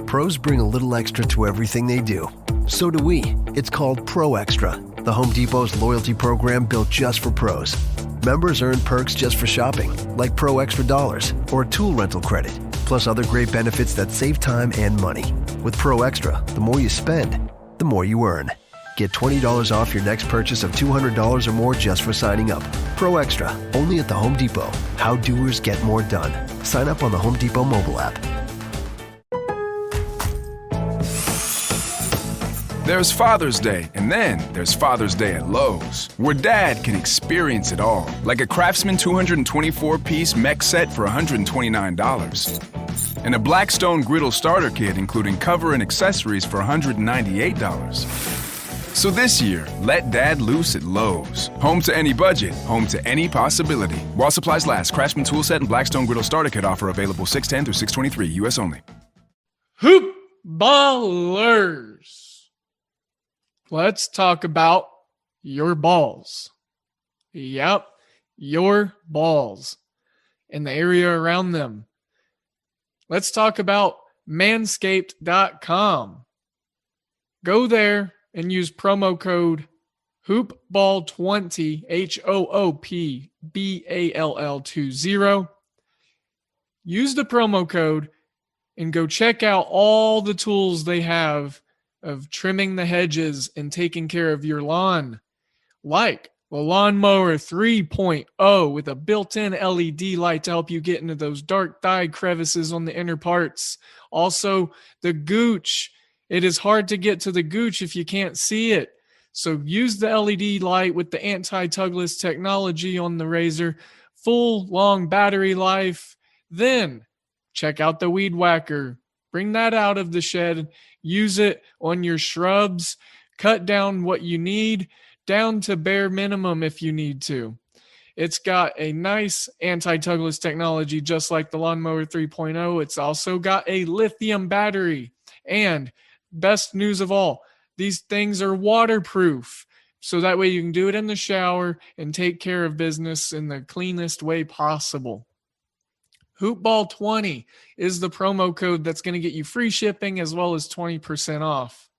Pros bring a little extra to everything they do. So do we. It's called Pro Extra, the Home Depot's loyalty program built just for pros. Members earn perks just for shopping, like Pro Extra dollars or tool rental credit, plus other great benefits that save time and money. With Pro Extra, the more you spend, the more you earn. Get $20 off your next purchase of $200 or more just for signing up. Pro Extra, only at the Home Depot. How doers get more done. Sign up on the Home Depot mobile app. There's Father's Day, and then there's Father's Day at Lowe's, where Dad can experience it all, like a Craftsman 224-piece mech set for $129, and a Blackstone griddle starter kit including cover and accessories for $198. So this year, let Dad loose at Lowe's. Home to any budget, home to any possibility. While supplies last, Craftsman tool set and Blackstone griddle starter kit offer available 6/10 through 6/23, U.S. only. Hoop ballers. Let's talk about your balls. Yep, your balls and the area around them. Let's talk about manscaped.com. Go there and use promo code HoopBall20, HOOPBALL20. Use the promo code and go check out all the tools they have of trimming the hedges and taking care of your lawn, like the Lawnmower 3.0 with a built-in LED light to help you get into those dark dye crevices on the inner parts. Also, the Gooch. It is hard to get to the Gooch if you can't see it. So use the LED light with the anti-tugless technology on the razor, full long battery life. Then check out the Weed Whacker. Bring that out of the shed. Use it on your shrubs. Cut down what you need, down to bare minimum if you need to. It's got a nice anti-tugless technology just like the Lawnmower 3.0. It's also got a lithium battery. And best news of all, these things are waterproof. So that way you can do it in the shower and take care of business in the cleanest way possible. Hoopball20 is the promo code that's going to get you free shipping as well as 20% off.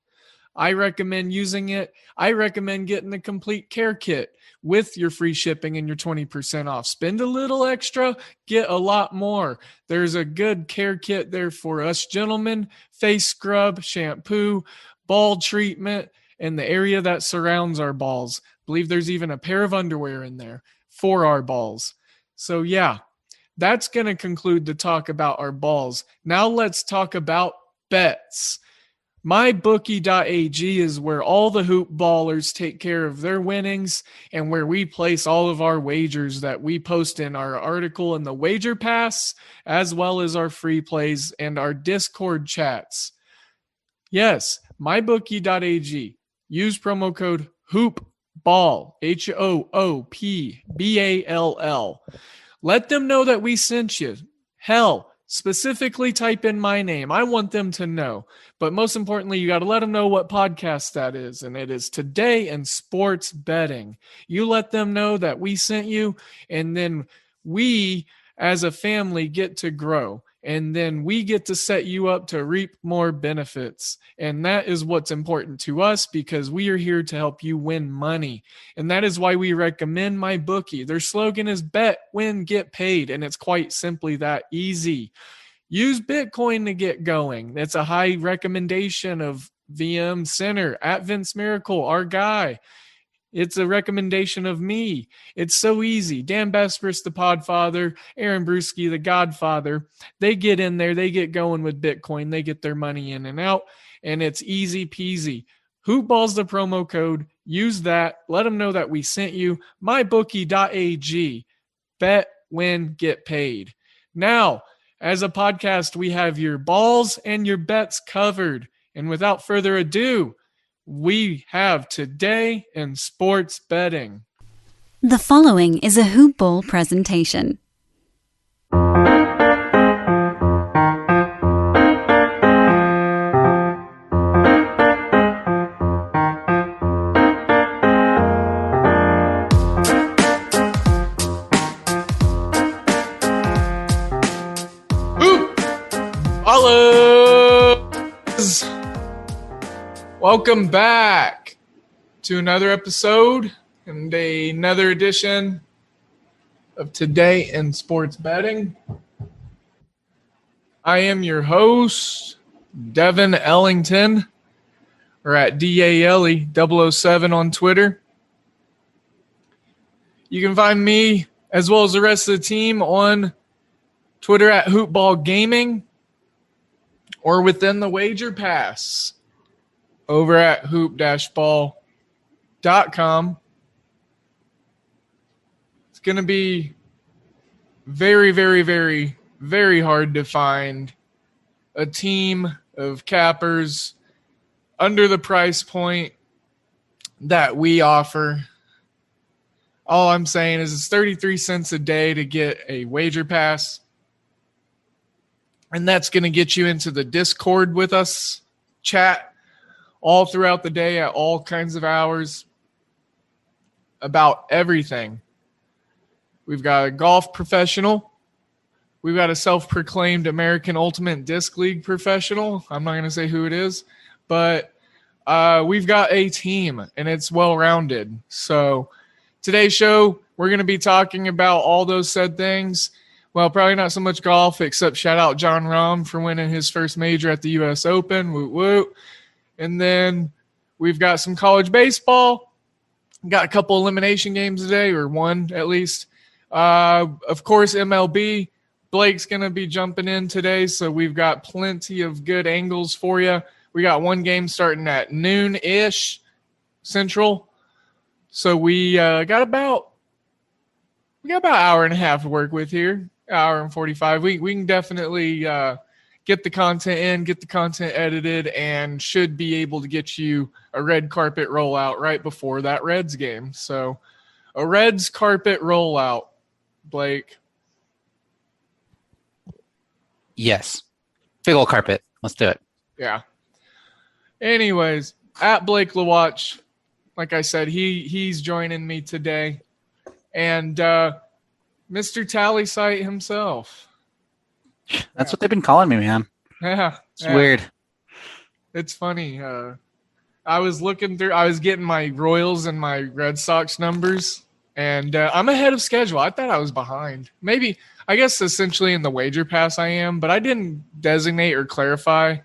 I recommend using it. I recommend getting the complete care kit with your free shipping and your 20% off. Spend a little extra, get a lot more. There's a good care kit there for us gentlemen: face scrub, shampoo, ball treatment, and the area that surrounds our balls. I believe there's even a pair of underwear in there for our balls. So yeah, that's going to conclude the talk about our balls. Now let's talk about bets. MyBookie.ag is where all the hoop ballers take care of their winnings and where we place all of our wagers that we post in our article in the Wager Pass, as well as our free plays and our Discord chats. Yes, MyBookie.ag. Use promo code HOOPBALL, HOOPBALL. Let them know that we sent you. Hell, specifically type in my name. I want them to know. But most importantly, you got to let them know what podcast that is. And it is Today in Sports Betting. You let them know that we sent you, and then we as a family get to grow. And then we get to set you up to reap more benefits. And that is what's important to us, because we are here to help you win money. And that is why we recommend MyBookie. Their slogan is bet, win, get paid. And it's quite simply that easy. Use Bitcoin to get going. That's a high recommendation of VM Center at Vince Miracle, our guy. It's a recommendation of me. It's so easy. Dan Bespris, the Podfather, Aaron Bruschi, the Godfather, they get in there, they get going with Bitcoin, they get their money in and out, and it's easy peasy. Hoopball's the promo code. Use that. Let them know that we sent you. MyBookie.ag. Bet, win, get paid. Now, as a podcast, we have your balls and your bets covered. And without further ado, we have Today in Sports Betting. The following is a Hoop Ball presentation. Hoop Ballers! guys. Welcome back to another episode and another edition of Today in Sports Betting. I am your host, Devin Ellington, or at DALE007 on Twitter. You can find me, as well as the rest of the team, on Twitter at Hoopball Gaming, or within the Wager Pass over at hoop-ball.com. It's going to be very, very, very, very hard to find a team of cappers under the price point that we offer. All I'm saying is it's 33 cents a day to get a Wager Pass. And that's going to get you into the Discord with us, chat all throughout the day at all kinds of hours about everything. We've got a golf professional. We've got a self-proclaimed American Ultimate Disc League professional. I'm not going to say who it is, but we've got a team, and it's well-rounded. So today's show, we're going to be talking about all those said things. Well, probably not so much golf, except shout out John Rahm for winning his first major at the U.S. Open. Woot woot. And then we've got some college baseball. Got a couple elimination games today, or one at least. Of course, MLB. Blake's going to be jumping in today, so we've got plenty of good angles for you. We got one game starting at noon-ish Central. So we got about an hour and a half to work with here. Hour and 45. We can definitely get the content in, get the content edited, and should be able to get you a red carpet rollout right before that Reds game. So a Reds carpet rollout, Blake. Yes. Big old carpet. Let's do it. Yeah. Anyways, at Blake LaWatch, like I said, he's joining me today. And Mr. Tally Site himself. That's what they've been calling me, man. Yeah. It's weird. It's funny. I was looking through, I was getting my Royals and my Red Sox numbers, and I'm ahead of schedule. I thought I was behind. Maybe, I guess essentially in the Wager Pass I am, but I didn't designate or clarify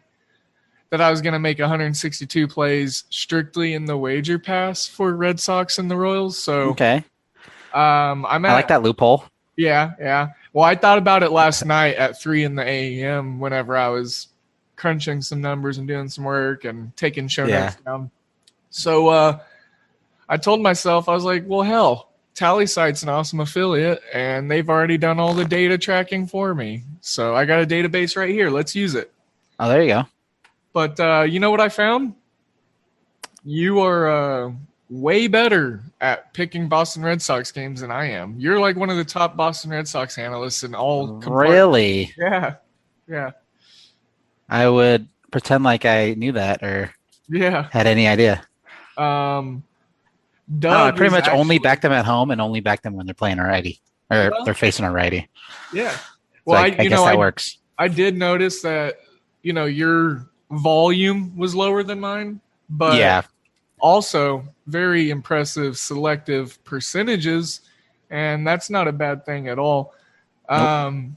that I was going to make 162 plays strictly in the Wager Pass for Red Sox and the Royals. So, okay. I like that loophole. Yeah. Well, I thought about it last night at 3 in the a.m. whenever I was crunching some numbers and doing some work and taking show notes down. So I told myself, I was like, well, hell, TallySite's an awesome affiliate, and they've already done all the data tracking for me. So I got a database right here. Let's use it. Oh, there you go. But you know what I found? You are way better at picking Boston Red Sox games than I am. You're like one of the top Boston Red Sox analysts in all. Really? Yeah. I would pretend like I knew that or had any idea. Doug, I pretty much only back them at home and only back them when they're playing a righty or they're facing a righty. Yeah. Well, I guess that works. I did notice that, your volume was lower than mine, but also very impressive selective percentages, and that's not a bad thing at all. Nope.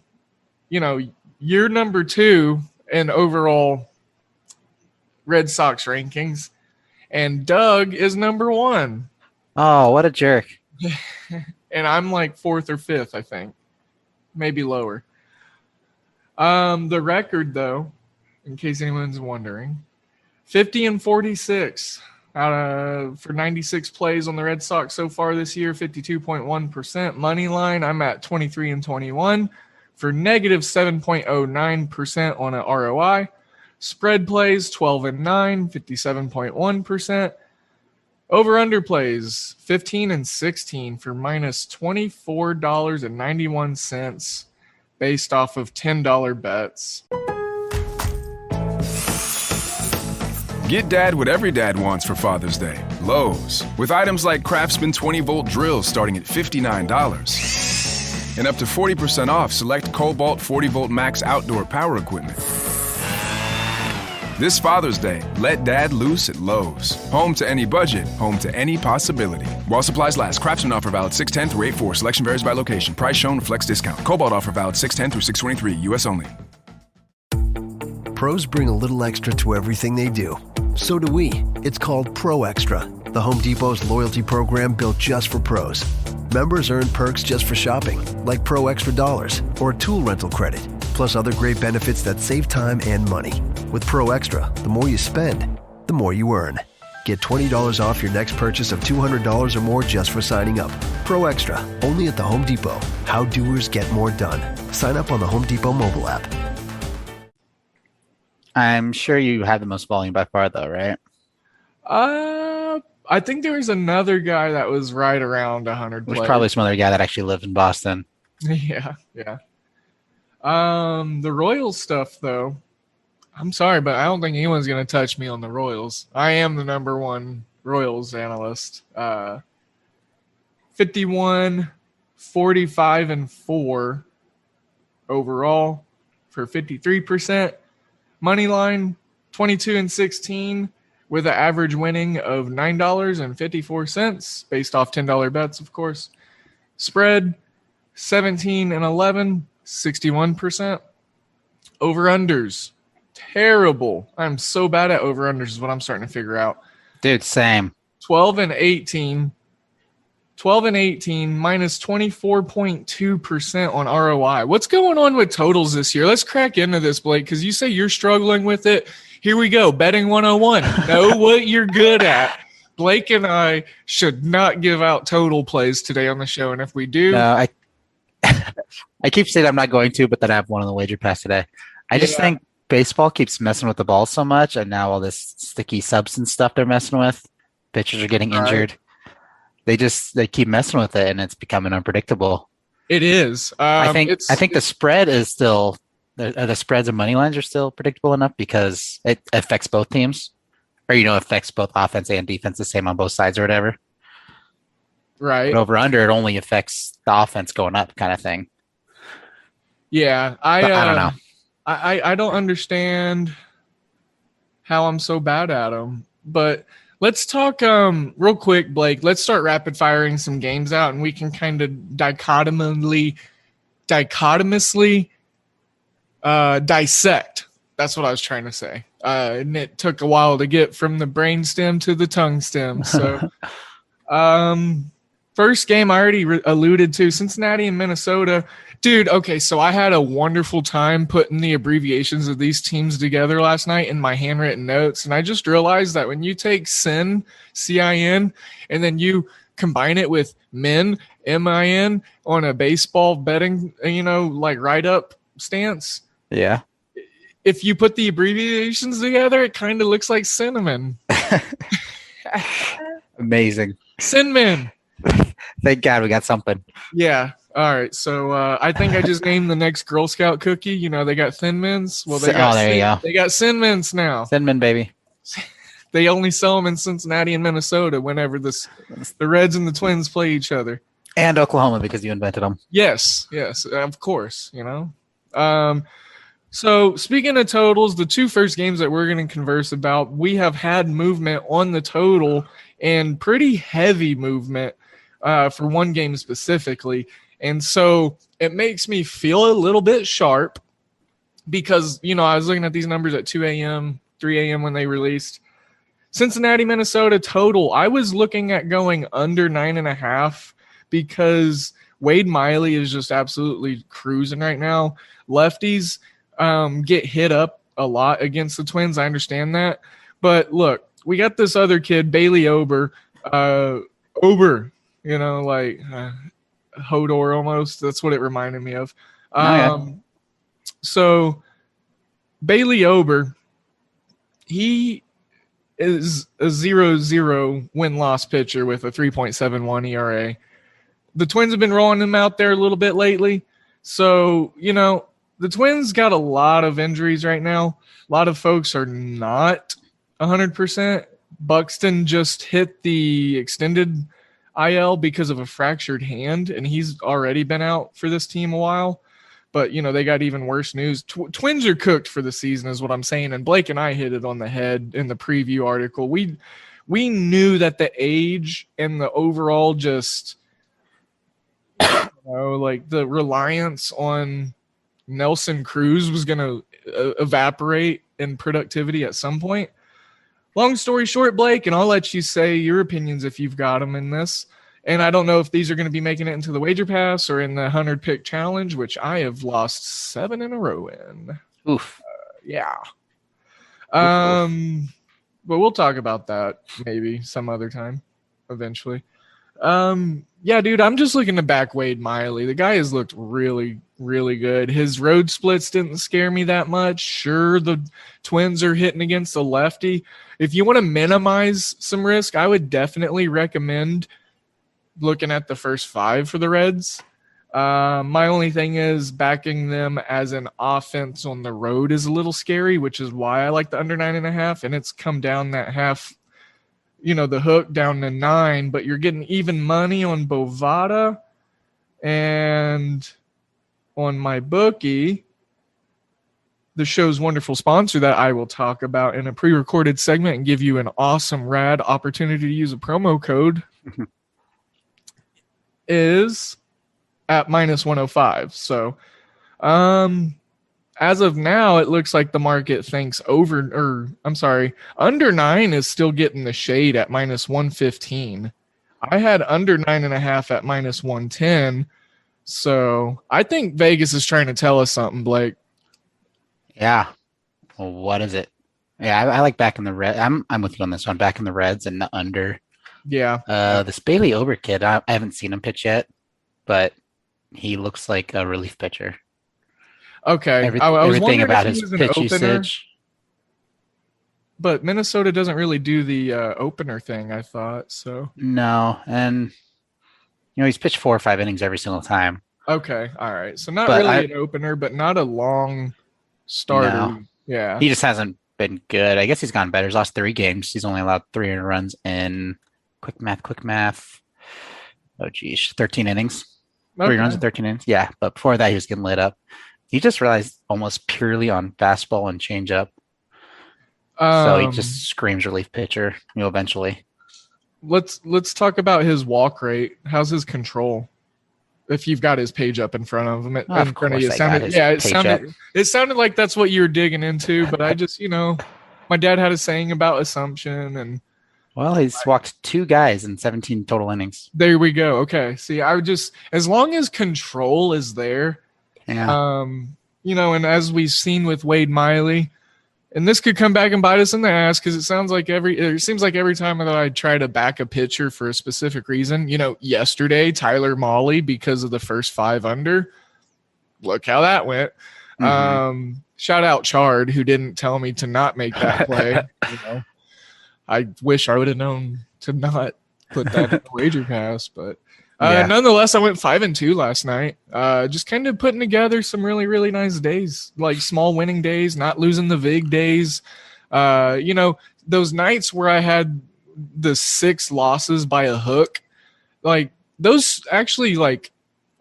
You're number 2 in overall Red Sox rankings, and Doug is number 1. Oh, what a jerk. And I'm like 4th or 5th, I think. Maybe lower. The record, though, in case anyone's wondering, 50-46 for 96 plays on the Red Sox so far this year, 52.1%. Money line, I'm at 23-21 for negative 7.09% on an ROI. Spread plays, 12-9, 57.1%. Over-under plays, 15-16 for minus $24.91 based off of $10 bets. Get dad what every dad wants for Father's Day. Lowe's. With items like Craftsman 20-volt drills starting at $59. And up to 40% off select Cobalt 40-volt max outdoor power equipment. This Father's Day, let dad loose at Lowe's. Home to any budget, home to any possibility. While supplies last, Craftsman offer valid 6/10 through 8/4. Selection varies by location. Price shown reflects discount. Cobalt offer valid 6/10 through 6/23. U.S. only. Pros bring a little extra to everything they do. So do we. It's called Pro Extra, the Home Depot's loyalty program built just for pros. Members earn perks just for shopping, like Pro Extra dollars or tool rental credit, plus other great benefits that save time and money. With Pro Extra, the more you spend, the more you earn. Get $20 off your next purchase of $200 or more just for signing up. Pro Extra, only at the Home Depot. How doers get more done. Sign up on the Home Depot mobile app. I'm sure you have the most volume by far, though, right? I think there was another guy that was right around 100 There's players. probably some other guy that actually lived in Boston. Yeah. The Royals stuff, though, I'm sorry, but I don't think anyone's going to touch me on the Royals. I am the number one Royals analyst. 51, 45, and 4 overall for 53%. Money line, 22 and 16 with an average winning of $9.54 based off $10 bets, of course. Spread, 17 and 11, 61%. Over-unders, terrible. I'm so bad at over-unders is what I'm starting to figure out. Dude, same. 12 and 18, minus 24.2% on ROI. What's going on with totals this year? Let's crack into this, Blake, because you say you're struggling with it. Here we go. Betting 101. Know what you're good at. Blake and I should not give out total plays today on the show. And if we do, No, I keep saying I'm not going to, but then I have one on the wager pass today. I just think baseball keeps messing with the ball so much, and now all this sticky substance stuff they're messing with. Pitchers are getting injured. They keep messing with it, and it's becoming unpredictable. It is. I think the spread is still the spreads and money lines are still predictable enough because it affects both teams, or affects both offense and defense the same on both sides or whatever. Right. But over under, it only affects the offense going up, kind of thing. Yeah, I don't know. I don't understand how I'm so bad at them, but. Let's talk real quick, Blake. Let's start rapid firing some games out, and we can kind of dichotomously dissect. That's what I was trying to say. And it took a while to get from the brain stem to the tongue stem. So, first game I already alluded to, Cincinnati and Minnesota. Dude, okay, so I had a wonderful time putting the abbreviations of these teams together last night in my handwritten notes, and I just realized that when you take CIN, C-I-N, and then you combine it with MIN, M-I-N, on a baseball betting, write-up stance. Yeah. If you put the abbreviations together, it kind of looks like cinnamon. Amazing. Cinnamon. Thank God we got something. Yeah. All right, so I think I just named the next Girl Scout cookie. They got Thin Mints. Well, they got there you go. They got Thin Mints now. Thin Mint, baby. They only sell them in Cincinnati and Minnesota whenever the Reds and the Twins play each other. And Oklahoma because you invented them. Yes, of course. So speaking of totals, the two first games that we're going to converse about, we have had movement on the total and pretty heavy movement for one game specifically. And so it makes me feel a little bit sharp because, I was looking at these numbers at 2 a.m., 3 a.m. when they released. Cincinnati, Minnesota total, I was looking at going under 9.5 because Wade Miley is just absolutely cruising right now. Lefties get hit up a lot against the Twins. I understand that. But look, we got this other kid, Bailey Ober. Hodor almost. That's what it reminded me of. So Bailey Ober, he is a 0-0 win-loss pitcher with a 3.71 ERA. The Twins have been rolling him out there a little bit lately. So, the Twins got a lot of injuries right now. A lot of folks are not 100%. Buxton just hit the extended IL because of a fractured hand, and he's already been out for this team a while. But, they got even worse news. Twins are cooked for the season is what I'm saying. And Blake and I hit it on the head in the preview article. We knew that the age and the overall just, like the reliance on Nelson Cruz was going to evaporate in productivity at some point. Long story short, Blake, and I'll let you say your opinions if you've got them in this. And I don't know if these are going to be making it into the wager pass or in the 100-pick challenge, which I have lost 7 in a row in. Oof. Yeah. Oof. But we'll talk about that maybe some other time eventually. Yeah, dude, I'm just looking to back Wade Miley. The guy has looked really, really good. His road splits didn't scare me that much. Sure, the Twins are hitting against the lefty. If you want to minimize some risk, I would definitely recommend looking at the first 5 for the Reds. My only thing is backing them as an offense on the road is a little scary, which is why I like the under 9.5, and it's come down that half, the hook down to 9, but you're getting even money on Bovada and on my bookie, the show's wonderful sponsor that I will talk about in a pre-recorded segment and give you an awesome rad opportunity to use a promo code is at -105. So, as of now, it looks like the market thinks under 9 is still getting the shade at -115. I had under 9.5 at -110. So I think Vegas is trying to tell us something, Blake. Yeah. Well, what is it? Yeah, I like back in the red. I'm with you on this one. Back in the Reds and the under. Yeah. This Bailey Ober kid, I haven't seen him pitch yet, but he looks like a relief pitcher. Okay. I was everything about if he his was an pitch opener, usage. but Minnesota doesn't really do the opener thing, I thought. So No, and he's pitched 4 or 5 innings every single time. okay, all right. So not But really an opener, but not a long starter. No. Yeah. He just hasn't been good. I guess he's gotten better. He's lost 3 games. He's only allowed 3 earned runs in quick math. Oh, geez. 13 innings. 3 runs in 13 innings. Yeah, but before that, he was getting lit up. He just realized almost purely on fastball and changeup. So he just screams relief pitcher, eventually. Let's talk about his walk rate. How's his control? If you've got his page up in front of him, it sounded like that's what you were digging into. But I just, my dad had a saying about assumption, and well, he's walked 2 guys in 17 total innings. There we go. Okay, see, as long as control is there, yeah. And as we've seen with Wade Miley, and this could come back and bite us in the ass because it seems like every time that I try to back a pitcher for a specific reason, yesterday, Tyler Mahle, because of the first 5 under, look how that went. Mm-hmm. Shout out Chard, who didn't tell me to not make that play. I wish I would have known to not put that in the wager pass, but nonetheless, I went 5-2 last night. Just kind of putting together some really, really nice days, like small winning days, not losing the vig days. Those nights where I had the 6 losses by a hook, like those actually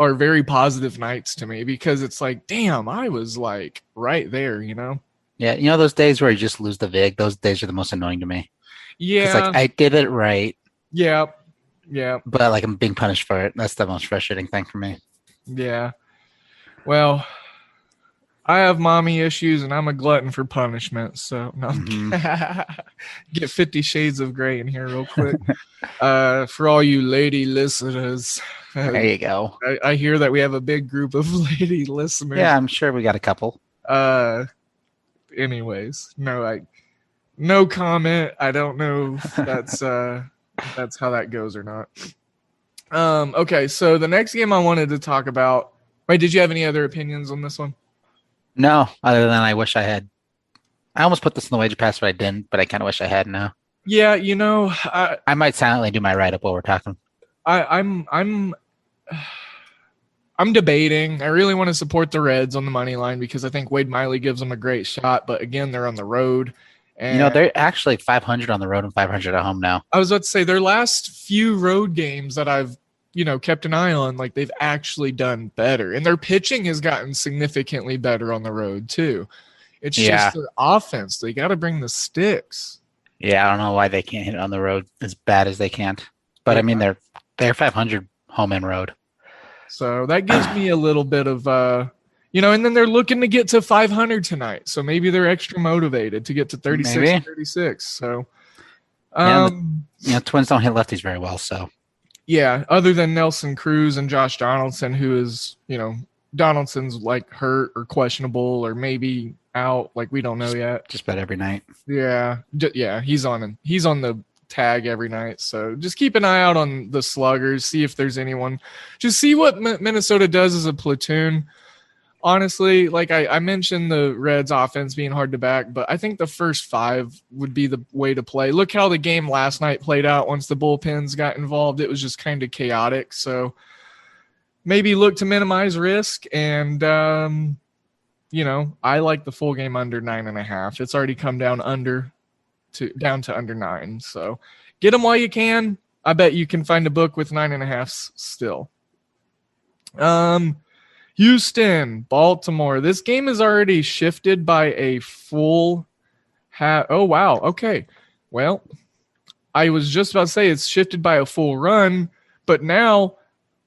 are very positive nights to me because it's like, damn, I was like right there, Yeah, those days where you just lose the vig, those days are the most annoying to me. Yeah. It's like I did it right. Yeah. Yeah. But I'm being punished for it. That's the most frustrating thing for me. Yeah. Well, I have mommy issues and I'm a glutton for punishment. So no. Get 50 Shades of Grey in here real quick. For all you lady listeners. There you go. I hear that we have a big group of lady listeners. Yeah, I'm sure we got a couple. Anyways, no comment. I don't know if that's how that goes or not. Okay, so the next game I wanted to talk about. Wait, did you have any other opinions on this one? No, other than I wish I had. I almost put this in the wager pass, but I didn't. But I kind of wish I had now. Yeah, I might silently do my write up while we're talking. I'm debating. I really want to support the Reds on the money line because I think Wade Miley gives them a great shot. But again, they're on the road. And they're actually 500 on the road and 500 at home now. I was about to say their last few road games that I've, kept an eye on, like they've actually done better, and their pitching has gotten significantly better on the road too. It's just their offense. They got to bring the sticks. Yeah, I don't know why they can't hit it on the road as bad as they can't. But I mean, they're 500 home and road. So that gives me a little bit of, and then they're looking to get to 500 tonight. So maybe they're extra motivated to get to 36 and 36. So, Twins don't hit lefties very well. So, yeah, other than Nelson Cruz and Josh Donaldson, who is, Donaldson's like hurt or questionable or maybe out. Like we don't know yet. Just about every night. Yeah. He's on the tag every night. So just keep an eye out on the sluggers, see if there's anyone, just see what Minnesota does as a platoon. Honestly, like I mentioned the Reds offense being hard to back, but I think the first 5 would be the way to play. Look how the game last night played out once the bullpens got involved. It was just kind of chaotic. So maybe look to minimize risk. And, I like the full game under 9.5. It's already come down down to under 9. So get them while you can. I bet you can find a book with 9.5 still. Houston, Baltimore. This game is already shifted by a full half. Oh, wow. Okay. Well, I was just about to say it's shifted by a full run, but now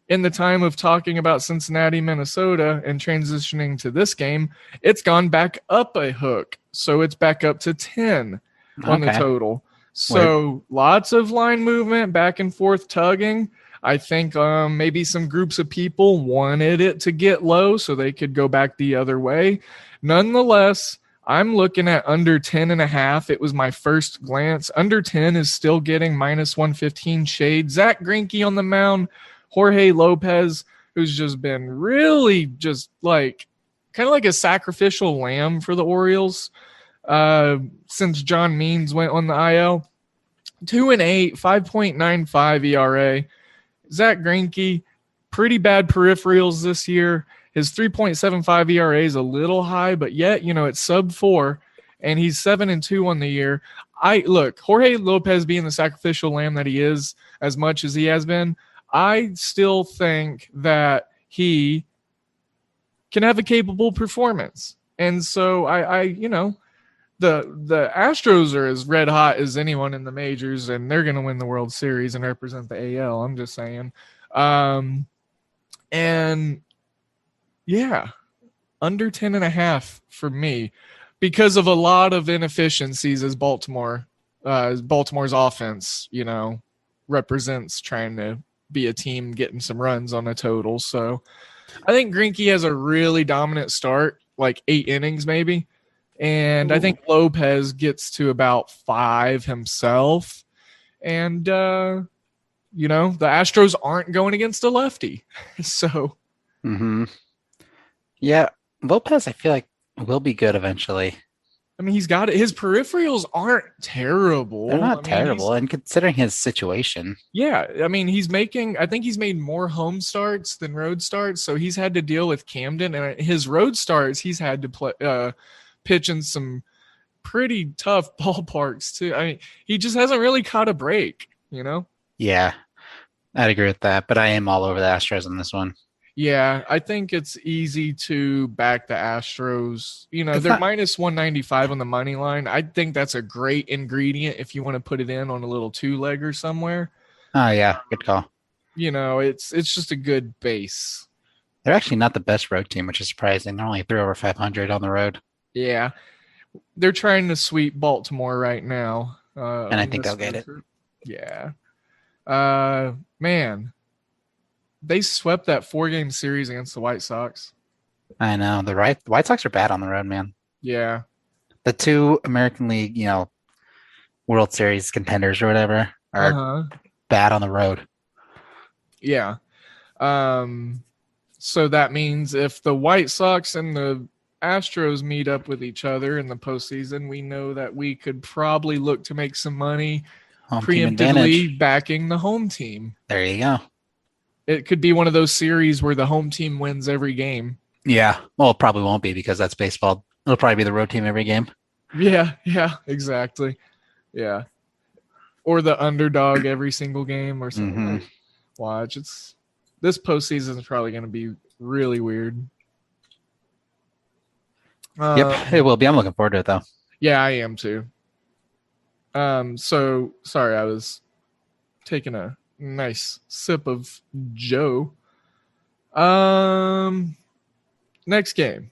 in the time of talking about Cincinnati, Minnesota and transitioning to this game, it's gone back up a hook. So it's back up to 10 on the total. So lots of line movement, back and forth tugging. I think maybe some groups of people wanted it to get low so they could go back the other way. Nonetheless, I'm looking at under 10.5. It was my first glance. Under 10 is still getting minus 115 shade. Zach Greinke on the mound. Jorge Lopez, who's just been really just like kind of like a sacrificial lamb for the Orioles since John Means went on the IL. 2-8, 5.95 ERA. Zach Greinke, pretty bad peripherals this year. His 3.75 ERA is a little high, but yet, it's sub 4, and he's 7-2 on the year. Jorge Lopez being the sacrificial lamb that he is, as much as he has been, I still think that he can have a capable performance. And so the Astros are as red hot as anyone in the majors, and they're going to win the World Series and represent the AL. I'm just saying. Under 10.5 for me because of a lot of inefficiencies as Baltimore's offense, represents trying to be a team getting some runs on a total. So I think Greinke has a really dominant start, like 8 innings maybe. And I think Lopez gets to about 5 himself. And, the Astros aren't going against a lefty. So. Yeah, Lopez, I feel like, will be good eventually. I mean, he's got it. His peripherals aren't terrible. They're not terrible. And considering his situation. Yeah. I mean, I think he's made more home starts than road starts. So he's had to deal with Camden. And his road starts, he's had to play. Pitch in some pretty tough ballparks too. I mean, he just hasn't really caught a break, Yeah, I'd agree with that, but I am all over the Astros on this one. Yeah, I think it's easy to back the Astros. They're minus 195 on the money line. I think that's a great ingredient if you want to put it in on a little 2-legger somewhere. Oh yeah, good call. It's just a good base. They're actually not the best road team, which is surprising. They're only 3 over 500 on the road. Yeah, they're trying to sweep Baltimore right now. And I think they'll get it. Yeah. Man, they swept that 4-game series against the White Sox. I know. The White Sox are bad on the road, man. Yeah. The 2 American League, World Series contenders or whatever are bad on the road. Yeah. So that means if the White Sox and the Astros meet up with each other in the postseason, we know that we could probably look to make some money preemptively backing the home team. There you go. It could be one of those series where the home team wins every game. Yeah. Well, it probably won't be because that's baseball. It'll probably be the road team every game. Yeah, exactly. Yeah. Or the underdog every single game or something. Watch. This postseason is probably going to be really weird. Yep, it will be. I'm looking forward to it, though. Yeah, I am too. So sorry, I was taking a nice sip of Joe. Next game.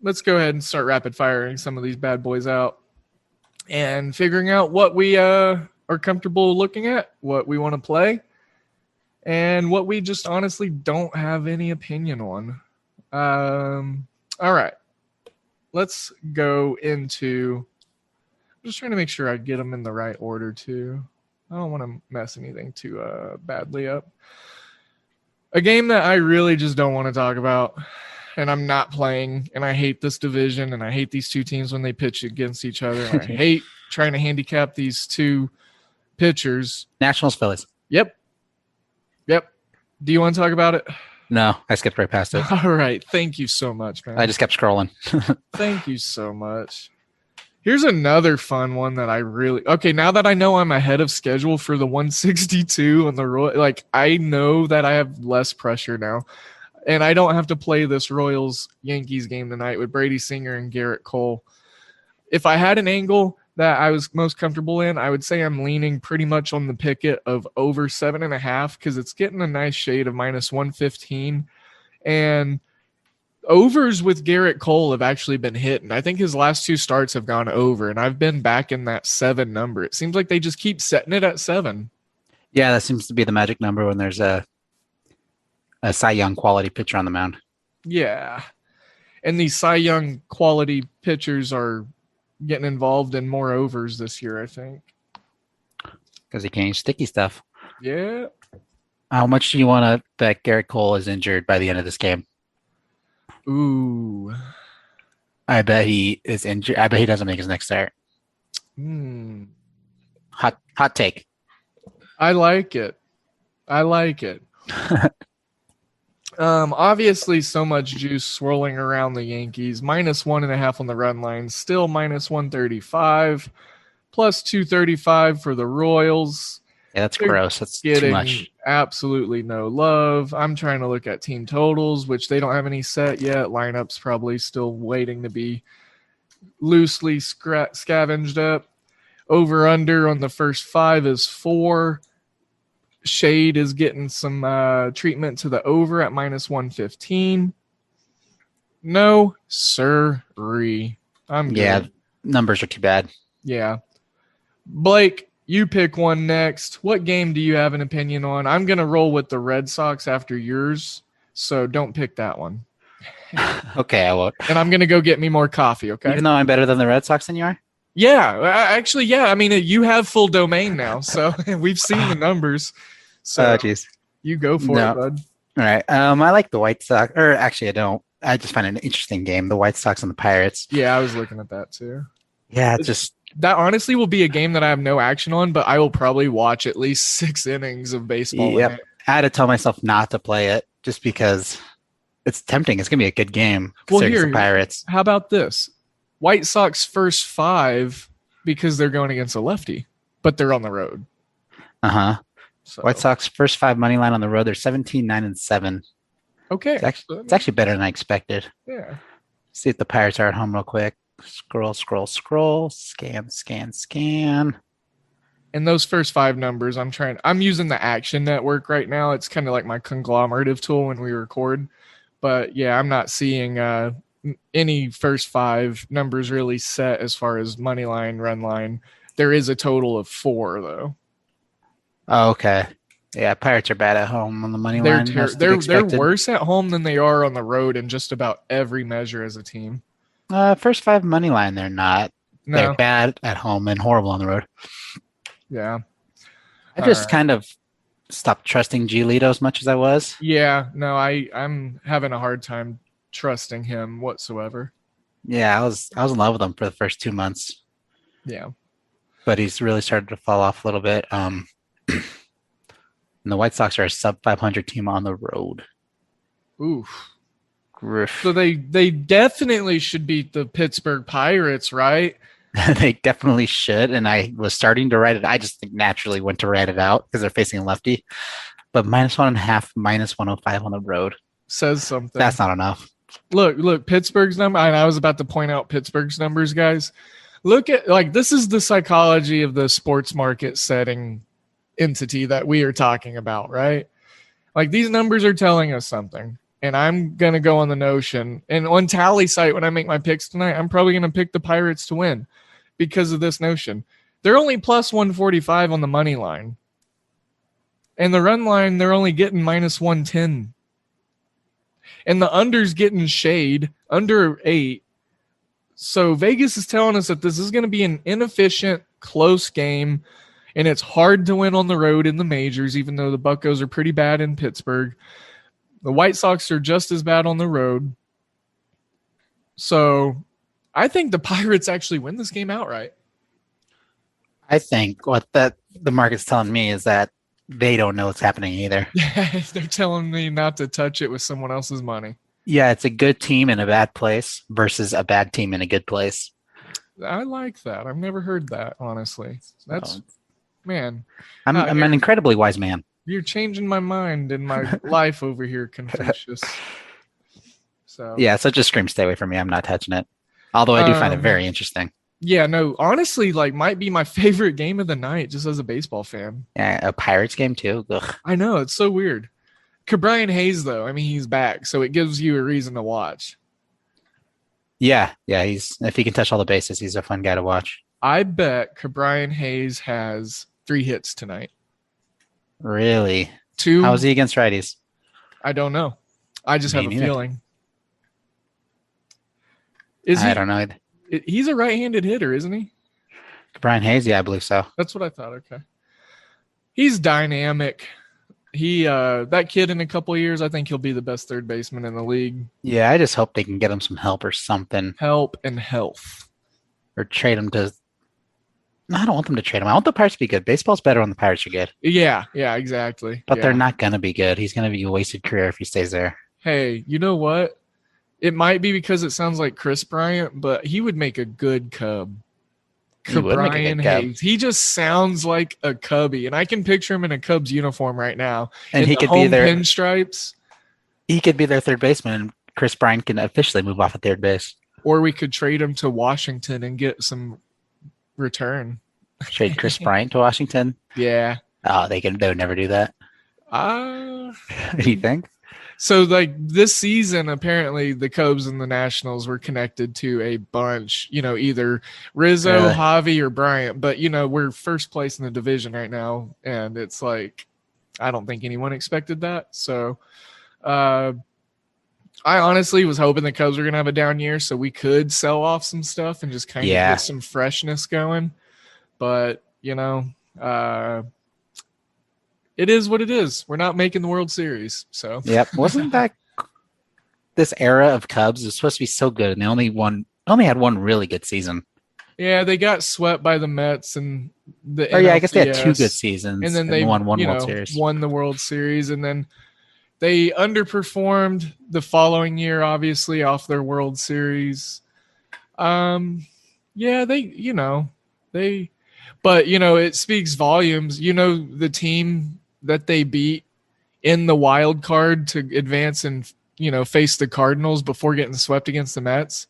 Let's go ahead and start rapid firing some of these bad boys out and figuring out what we are comfortable looking at, what we want to play, and what we just honestly don't have any opinion on. All right. Let's go into... I'm just trying to make sure I get them in the right order, too. I don't want to mess anything too badly up. A game that I really just don't want to talk about, and I'm not playing, and I hate this division, and I hate these two teams when they pitch against each other, and I hate trying to handicap these two pitchers. Nationals, Phillies. Yep. Do you want to talk about it? No, I skipped right past it. All right. Thank you so much, man. I just kept scrolling. Thank you so much. Here's another fun one that I really... Okay, now that I know I'm ahead of schedule for the 162 on the Royals, like, I know that I have less pressure now. And I don't have to play this Royals-Yankees game tonight with Brady Singer and Garrett Cole. If I had an angle that I was most comfortable in, I would say I'm leaning pretty much on the picket of over 7.5 because it's getting a nice shade of minus 115. And overs with Garrett Cole have actually been hitting. I think his last two starts have gone over, and I've been back in that 7 number. It seems like they just keep setting it at 7. Yeah, that seems to be the magic number when there's a Cy Young quality pitcher on the mound. Yeah. And these Cy Young quality pitchers are getting involved in more overs this year, I think. Because he can't use sticky stuff. Yeah. How much do you want to bet Garrett Cole is injured by the end of this game? Ooh. I bet he is injured. I bet he doesn't make his next start. Hot take. I like it. Obviously, so much juice swirling around the Yankees. Minus 1.5 on the run line. Still minus 135. Plus 235 for the Royals. Yeah, that's gross. That's too much. Absolutely no love. I'm trying to look at team totals, which they don't have any set yet. Lineups probably still waiting to be loosely scavenged up. Over under on the first 5 is 4. Shade is getting some treatment to the over at minus 115. No, sirree. I'm good. Yeah, numbers are too bad. Yeah. Blake, you pick one next. What game do you have an opinion on? I'm going to roll with the Red Sox after yours, so don't pick that one. Okay, I won't. And I'm going to go get me more coffee, okay? Even though I'm better than the Red Sox than you are? Yeah, actually, yeah. I mean, you have full domain now, so we've seen the numbers. So jeez. You go for it, bud. All right. I like the White Sox. Or actually, I don't. I just find it an interesting game. The White Sox and the Pirates. Yeah, I was looking at that too. Yeah, just... That honestly will be a game that I have no action on, but I will probably watch at least 6 innings of baseball. Yep. I had to tell myself not to play it just because it's tempting. It's going to be a good game. Well, here, the Pirates. How about this? White Sox first 5 because they're going against a lefty, but they're on the road. Uh-huh. So. White Sox first 5 money line on the road. They're 17-9-7. Okay. It's actually better than I expected. Yeah. See if the Pirates are at home real quick. Scroll. Scan. And those first 5 numbers, I'm using the Action Network right now. It's kind of like my conglomerative tool when we record. But yeah, I'm not seeing any first 5 numbers really set as far as money line, run line. There is a total of 4 though. Oh, okay. Yeah, Pirates are bad at home on the money line. They're worse at home than they are on the road in just about every measure as a team. First 5 money line, they're not. No. They're bad at home and horrible on the road. Yeah. I just kind of stopped trusting Giolito as much as I was. Yeah, no, I'm having a hard time trusting him whatsoever. Yeah, I was in love with him for the first 2 months. Yeah. But he's really started to fall off a little bit. And the White Sox are a sub 500 team on the road. Oof. Griff. So they definitely should beat the Pittsburgh Pirates, right? They definitely should. And I was starting to write it. I just think naturally went to write it out because they're facing a lefty. but -1.5, -105 on the road. Says something. That's not enough. Look, Pittsburgh's number. I was about to point out Pittsburgh's numbers, guys. Look at this is the psychology of the sports market setting entity that we are talking about, right? Like these numbers are telling us something. And I'm going to go on the notion. And on Tally site, when I make my picks tonight, I'm probably going to pick the Pirates to win because of this notion. They're only plus 145 on the money line. And the run line, they're only getting -110. And the under's getting shade, under 8. So Vegas is telling us that this is going to be an inefficient, close game. And it's hard to win on the road in the majors, even though the Buccos are pretty bad in Pittsburgh. The White Sox are just as bad on the road. So I think the Pirates actually win this game outright. I think what the market's telling me is that they don't know what's happening either. They're telling me not to touch it with someone else's money. Yeah, it's a good team in a bad place versus a bad team in a good place. I like that. I've never heard that, honestly. That's, man. I'm an incredibly wise man. You're changing my mind in my life over here, Confucius. So just scream, stay away from me. I'm not touching it. Although I do find it very interesting. Yeah, no, honestly, might be my favorite game of the night, just as a baseball fan. Yeah, a Pirates game too. Ugh. I know, it's so weird. Brian Hayes, though, I mean, he's back, so it gives you a reason to watch. Yeah, if he can touch all the bases, he's a fun guy to watch. I bet Brian Hayes has 3 hits tonight. Really? 2. How is he against righties? I don't know. I just have a feeling. I don't know. He's a right-handed hitter, isn't he? Brian Hayes, yeah, I believe so. That's what I thought. Okay. He's dynamic. He that kid in a couple of years, I think he'll be the best third baseman in the league. Yeah, I just hope they can get him some help or something. Help and health. Or trade him to... No, I don't want them to trade him. I want the Pirates to be good. Baseball's better when the Pirates are good. Yeah, exactly. But they're not going to be good. He's going to be a wasted career if he stays there. Hey, you know what? It might be because it sounds like Chris Bryant, but he would make a good Cub. Brian Hayes. He just sounds like a Cubby, and I can picture him in a Cubs uniform right now. And he could be their pinstripes. He could be their third baseman, and Chris Bryant can officially move off at third base. Or we could trade him to Washington and get some return. Trade Chris Bryant to Washington? Yeah. Oh, they would never do that. You think? So this season, apparently the Cubs and the Nationals were connected to a bunch, either Rizzo, Javi, or Bryant. But, we're first place in the division right now. And it's I don't think anyone expected that. So I honestly was hoping the Cubs were going to have a down year so we could sell off some stuff and just kind of get some freshness going. But, it is what it is. We're not making the World Series. So yep. Wasn't that this era of Cubs is supposed to be so good, and they only had one really good season. Yeah, they got swept by the Mets and the I guess they had 2 good seasons, and then they won one World Series. Won the World Series, and then they underperformed the following year, obviously off their World Series. But it speaks volumes. The team that they beat in the wild card to advance and face the Cardinals before getting swept against the Mets.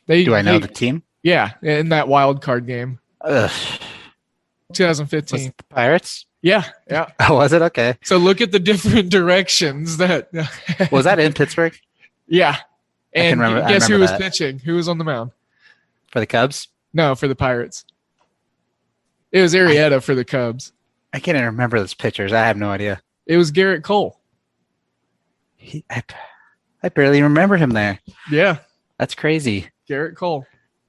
Do I know the team? Yeah, in that wild card game. 2015. Was it the Pirates? Yeah. Oh, was it? Okay. So look at the different directions that. Was that in Pittsburgh? Yeah. And guess who was that. pitching? Who was on the mound? For the Cubs? No, for the Pirates. It was Arrieta for the Cubs. I can't even remember those pitchers. I have no idea. It was Garrett Cole. I barely remember him there. Yeah. That's crazy. Garrett Cole.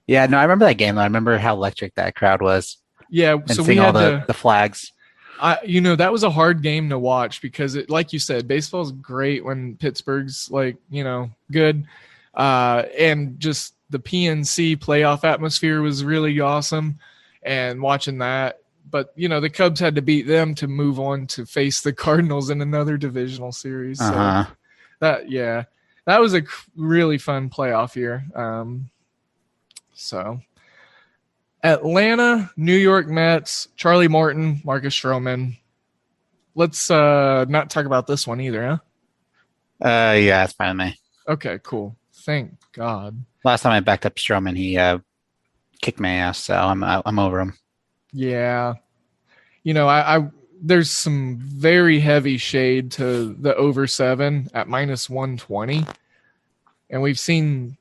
Yeah, no, I remember that game, though. I remember how electric that crowd was. Yeah, and so seeing we had all the flags. That was a hard game to watch because, like you said, baseball's great when Pittsburgh's good. And just the PNC playoff atmosphere was really awesome. And watching that, but the Cubs had to beat them to move on to face the Cardinals in another divisional series. So that was a really fun playoff year. So Atlanta, New York Mets, Charlie Morton, Marcus Stroman. let's not talk about this one either, huh? Yeah, that's fine with me. Okay, cool. Thank God. Last time I backed up Stroman, he kicked my ass, so I'm over him. Yeah. I there's some very heavy shade to the over 7 at minus 120. And we've seen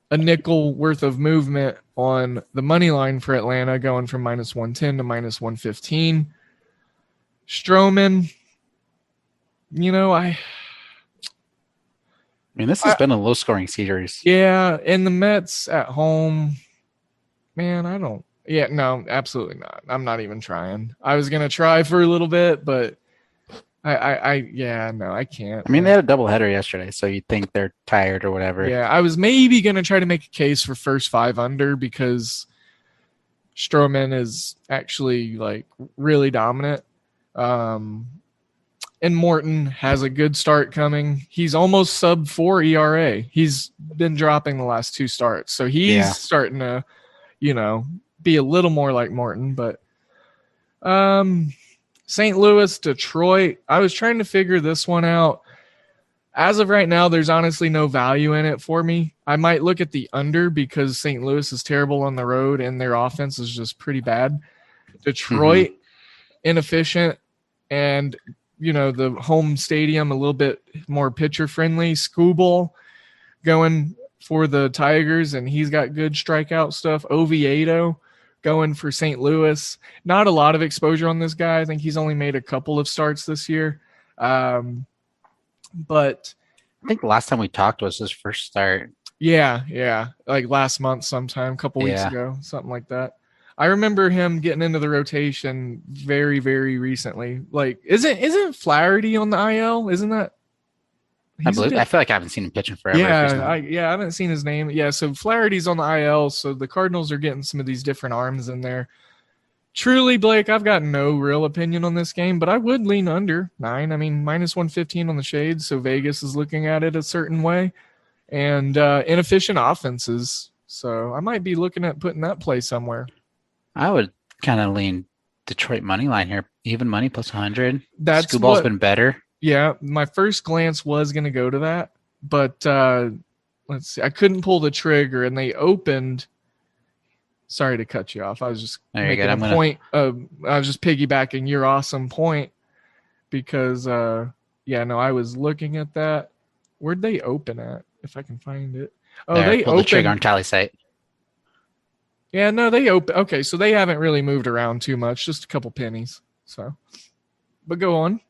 a nickel worth of movement on the money line for Atlanta going from minus 110 to minus 115. Stroman, I mean, this has been a low-scoring series. Yeah, and the Mets at home, man, no, absolutely not. I'm not even trying. I was gonna try for a little bit, but I can't. I mean, they had a doubleheader yesterday, so you'd think they're tired or whatever. Yeah, I was maybe gonna try to make a case for first 5 under because Stroman is actually like really dominant. And Morton has a good start coming. He's almost sub 4 ERA. He's been dropping the last 2 starts. So he's starting to, be a little more like Morton. But St. Louis, Detroit, I was trying to figure this one out. As of right now, there's honestly no value in it for me. I might look at the under because St. Louis is terrible on the road and their offense is just pretty bad. Detroit, inefficient, and the home stadium a little bit more pitcher friendly. Skubal going for the Tigers, and he's got good strikeout stuff. Oviedo going for St. Louis. Not a lot of exposure on this guy. I think he's only made a couple of starts this year. But I think the last time we talked was his first start. Yeah. Like last month sometime, a couple weeks ago, something like that. I remember him getting into the rotation very, very recently. Like, isn't Flaherty on the IL? Isn't that? I feel like I haven't seen him pitching forever. Yeah, I haven't seen his name. Yeah, so Flaherty's on the IL, so the Cardinals are getting some of these different arms in there. Truly, Blake, I've got no real opinion on this game, but I would lean under 9. I mean, minus 115 on the shades, so Vegas is looking at it a certain way. And inefficient offenses, so I might be looking at putting that play somewhere. I would kind of lean Detroit money line here, even money plus 100. Scooball's been better. Yeah, my first glance was going to go to that, but let's see. I couldn't pull the trigger, and they opened. Sorry to cut you off. I was just making a point. I was just piggybacking your awesome point because, I was looking at that. Where'd they open at? If I can find it. Oh, they opened the trigger on tally site. Yeah, no, they open. Okay, so they haven't really moved around too much, just a couple pennies. So, but go on.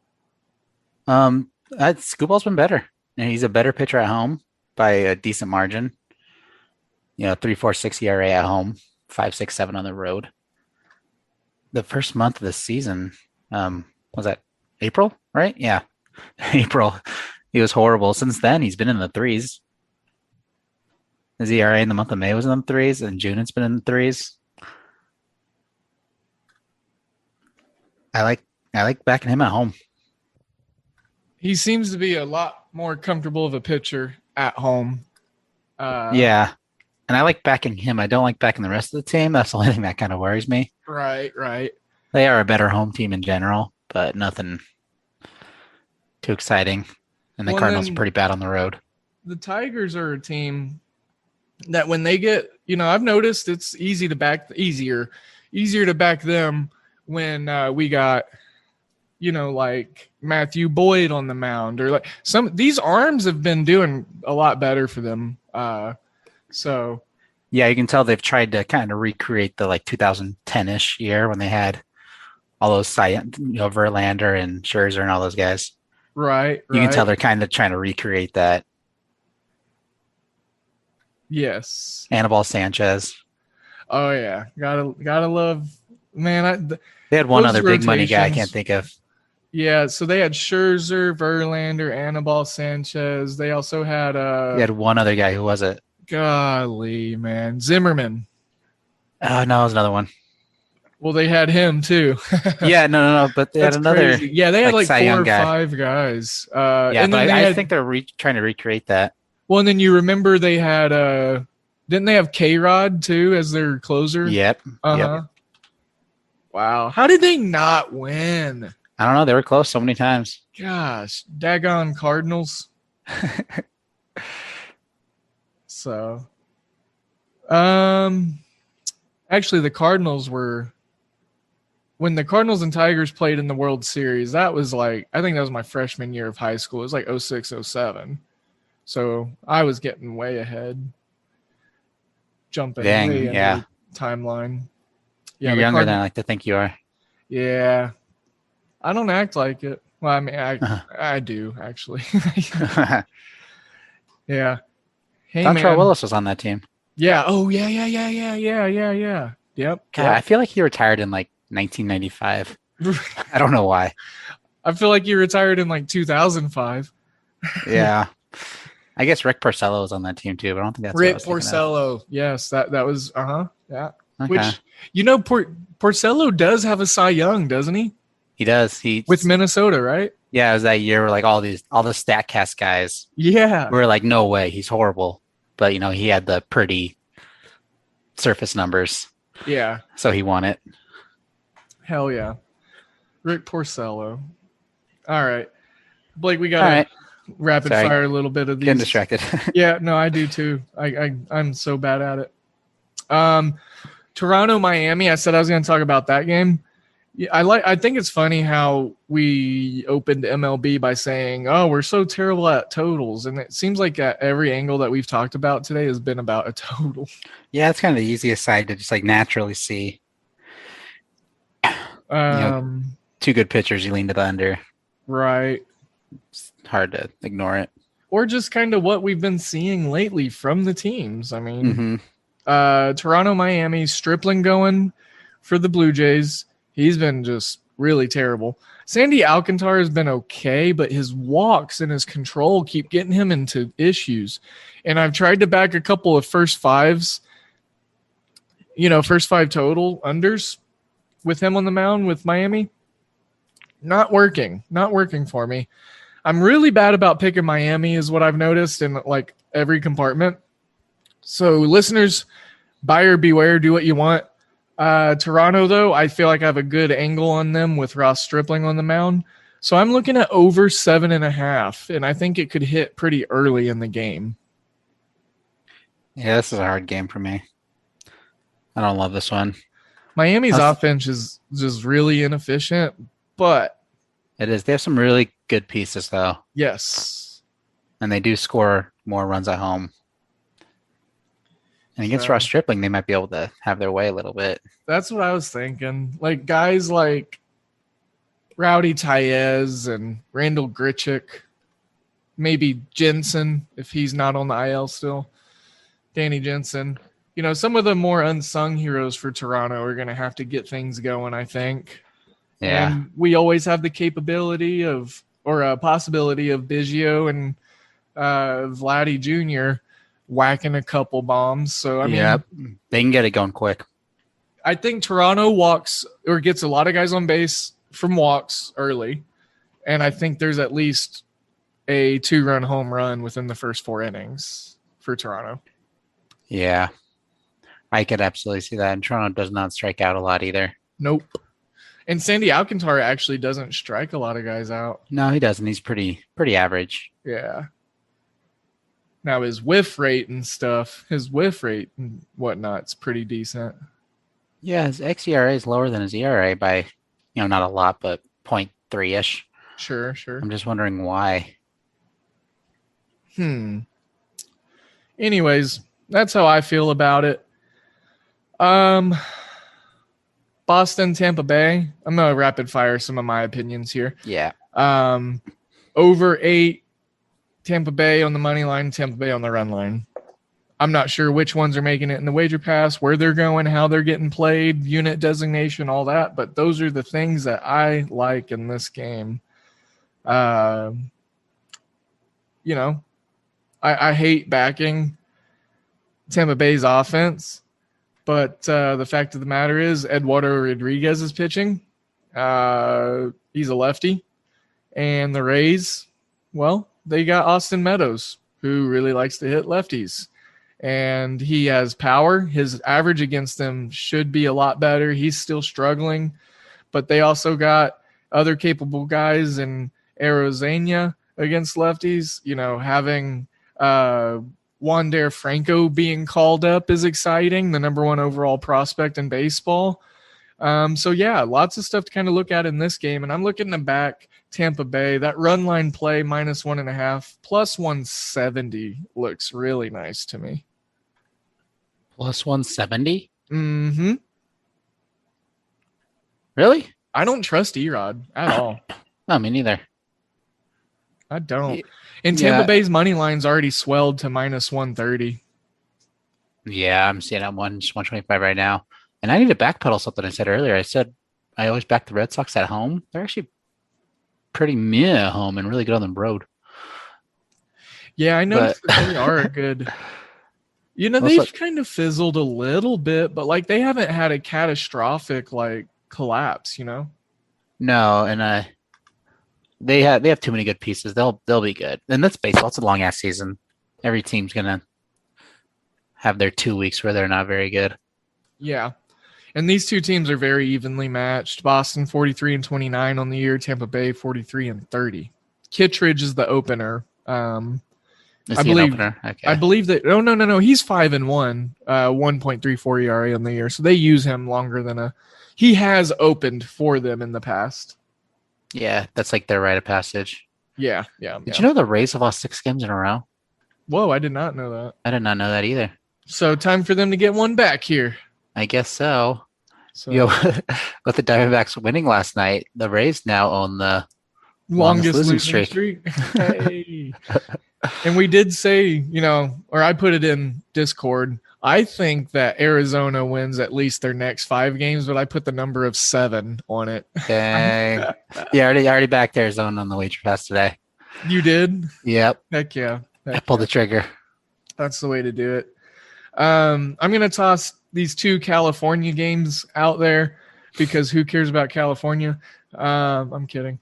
Scooball's been better, and he's a better pitcher at home by a decent margin. 3.46 ERA at home, 5.67 on the road. The first month of the season, was that April? Right? Yeah, April. He was horrible. Since then, he's been in the 3s. His ERA in the month of May was in the 3s, and June it's been in the 3s. I like backing him at home. He seems to be a lot more comfortable of a pitcher at home. Yeah, and I like backing him. I don't like backing the rest of the team. That's the only thing that kind of worries me. Right. They are a better home team in general, but nothing too exciting. And the Cardinals are pretty bad on the road. The Tigers are a team that when they get, I've noticed it's easier to back them when we got, like Matthew Boyd on the mound, or like these arms have been doing a lot better for them. So yeah, you can tell they've tried to kind of recreate the like 2010-ish year when they had all those Verlander and Scherzer and all those guys. Right. You can tell they're kind of trying to recreate that. Yes. Anibal Sanchez. Oh yeah, gotta love, man. They had one other big money guy I can't think of. Yeah, so they had Scherzer, Verlander, Anibal Sanchez. They also had They had one other guy. Who was it? Golly, man, Zimmerman. Oh no, it was another one. Well, they had him too. Yeah, no, but they had another. Crazy. Yeah, they had like 4 or 5 guys. I think they're trying to recreate that. Well, and then you remember they had didn't they have K-Rod too as their closer? Yep. Wow. How did they not win? I don't know. They were close so many times. Gosh, daggone Cardinals. So, actually, the Cardinals were when the Cardinals and Tigers played in the World Series. That was I think that was my freshman year of high school. It was like 06, 07. So I was getting way ahead, jumping way into the timeline. Yeah, you're younger than I like to think you are. Yeah, I don't act like it. Well, I mean, I do actually. Yeah. Hey, Dontrell man. Willis was on that team. Yeah. Oh, yeah. Yep. God, I feel like he retired in like 1995. I don't know why. I feel like he retired in like 2005. Yeah. I guess Rick Porcello was on that team too, but I don't think that's Rick Porcello. Yes, that was yeah. Okay. Which Porcello does have a Cy Young, doesn't he? He does. With Minnesota, right? Yeah, it was that year where like all the StatCast guys were like, no way, he's horrible. But he had the pretty surface numbers. Yeah. So he won it. Hell yeah. Rick Porcello. All right. Blake, we got rapid fire a little bit of these. Getting distracted. Yeah, no, I do too. I'm so bad at it. Toronto, Miami. I said I was going to talk about that game. Yeah, I think it's funny how we opened MLB by saying, "Oh, we're so terrible at totals," and it seems like at every angle that we've talked about today has been about a total. Yeah, it's kind of the easiest side to just like naturally see. Two good pitchers, you lean to the under. Right. It's hard to ignore it. Or just kind of what we've been seeing lately from the teams. I mean, Toronto, Miami, Stripling going for the Blue Jays. He's been just really terrible. Sandy Alcantara has been okay, but his walks and his control keep getting him into issues. And I've tried to back a couple of first five total unders with him on the mound with Miami. Not working for me. I'm really bad about picking Miami is what I've noticed in like every compartment. So listeners, buyer beware, do what you want. Toronto, though, I feel like I have a good angle on them with Ross Stripling on the mound. So I'm looking at over 7.5, and I think it could hit pretty early in the game. Yeah, this is a hard game for me. I don't love this one. Miami's offense is just really inefficient, but it is. They have some really good pieces, though. Yes. And they do score more runs at home. And against Ross Stripling, they might be able to have their way a little bit. That's what I was thinking. Like guys like Rowdy Taez and Randall Grichuk, maybe Jensen if he's not on the IL still. Danny Jensen. Some of the more unsung heroes for Toronto are going to have to get things going, I think. Yeah. And we always have the capability of, or a possibility of Biggio and Vladdy Jr. whacking a couple bombs. So, I mean, they can get it going quick. I think Toronto walks or gets a lot of guys on base from walks early. And I think there's at least a 2-run home run within the first 4 innings for Toronto. Yeah. I could absolutely see that. And Toronto does not strike out a lot either. Nope. And Sandy Alcantara actually doesn't strike a lot of guys out. No, he doesn't. He's pretty average. Yeah. Now his whiff rate and stuff, his whiff rate and whatnot's pretty decent. Yeah, his xERA is lower than his ERA by, not a lot, but 0.3-ish. Sure. I'm just wondering why. Anyways, that's how I feel about it. Boston, Tampa Bay. I'm going to rapid fire some of my opinions here. Yeah. Over 8, Tampa Bay on the money line, Tampa Bay on the run line. I'm not sure which ones are making it in the wager pass, where they're going, how they're getting played, unit designation, all that. But those are the things that I like in this game. I hate backing Tampa Bay's offense. But the fact of the matter is Eduardo Rodriguez is pitching. He's a lefty. And the Rays, well, they got Austin Meadows, who really likes to hit lefties. And he has power. His average against them should be a lot better. He's still struggling. But they also got other capable guys in Arizona against lefties. Having Wander Franco being called up is exciting, the number 1 overall prospect in baseball. So yeah, lots of stuff to kind of look at in this game. And I'm looking to back Tampa Bay. That run line play -1.5 plus 170 looks really nice to me. Plus 170? Mm-hmm. Really? I don't trust Erod at all. No, me neither. I don't. And Tampa Bay's money line's already swelled to -130. Yeah, I'm seeing at 125 right now. And I need to backpedal something I said earlier. I said I always back the Red Sox at home. They're actually pretty meh at home and really good on the road. Yeah, I noticed that they are good. They've kind of fizzled a little bit, but like they haven't had a catastrophic like collapse, No, and they have too many good pieces. They'll be good. And that's baseball. It's a long ass season. Every team's gonna have their 2 weeks where they're not very good. Yeah. And these two teams are very evenly matched. Boston 43-29 on the year, Tampa Bay 43-30. Kittredge is the opener. Is he an opener? Okay. I believe that. Oh no. He's 5-1, 1.34 ERA on the year. So they use him longer than he has opened for them in the past. Yeah, that's like their rite of passage. Yeah. Did you know the Rays have lost 6 games in a row? Whoa, I did not know that. I did not know that either. So time for them to get one back here. I guess so. With the Diamondbacks winning last night, the Rays now own the longest losing streak. Hey. And we did say, or I put it in Discord, I think that Arizona wins at least their next 5 games, but I put the number of 7 on it. Dang. Yeah, I already backed Arizona on the wager pass today. You did? Yep. Heck yeah. I pulled the trigger. That's the way to do it. I'm going to toss these 2 California games out there because who cares about California? I'm kidding.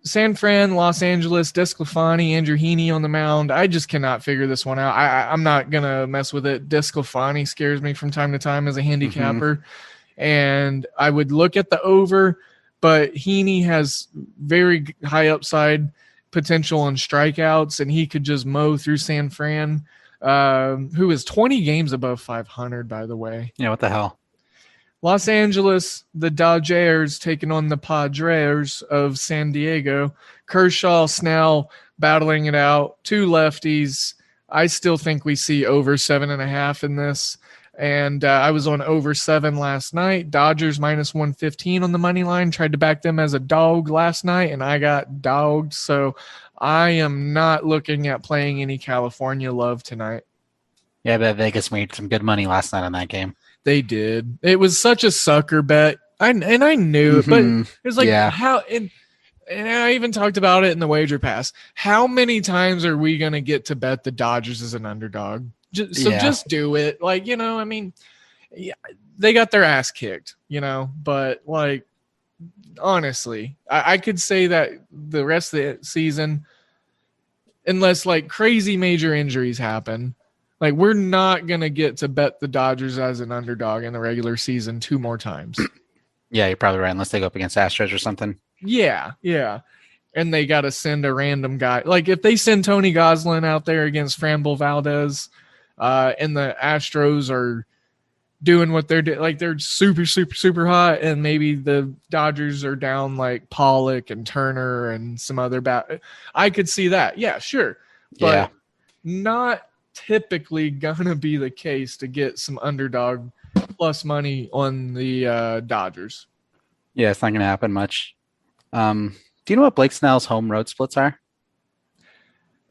San Fran, Los Angeles, DeSclafani, Andrew Heaney on the mound. I just cannot figure this one out. I'm not going to mess with it. DeSclafani scares me from time to time as a handicapper. And I would look at the over, but Heaney has very high upside potential on strikeouts, and he could just mow through San Fran, who is 20 games above 500, by the way. Yeah, what the hell? Los Angeles, the Dodgers taking on the Padres of San Diego. Kershaw, Snell battling it out. 2 lefties. I still think we see over 7.5 in this. And I was on over 7 last night. Dodgers -115 on the money line. Tried to back them as a dog last night, and I got dogged. So I am not looking at playing any California love tonight. Yeah, but Vegas made some good money last night on that game. They did. It was such a sucker bet. I knew it, but it was like how and I even talked about it in the wager pass. How many times are we going to get to bet the Dodgers as an underdog? Just do it. Like, they got their ass kicked, but like, honestly, I could say that the rest of the season, unless like crazy major injuries happen, like we're not going to get to bet the Dodgers as an underdog in the regular season 2 more times. Yeah, you're probably right. Unless they go up against Astros or something. Yeah. And they got to send a random guy. Like if they send Tony Gonsolin out there against Framber Valdez, and the Astros are doing what they're doing, like they're super, super, super hot, and maybe the Dodgers are down like Pollock and Turner and some other I could see that. Yeah, sure. But not typically gonna be the case to get some underdog plus money on the Dodgers. Yeah, it's not gonna happen much. Do you know what Blake Snell's home road splits are?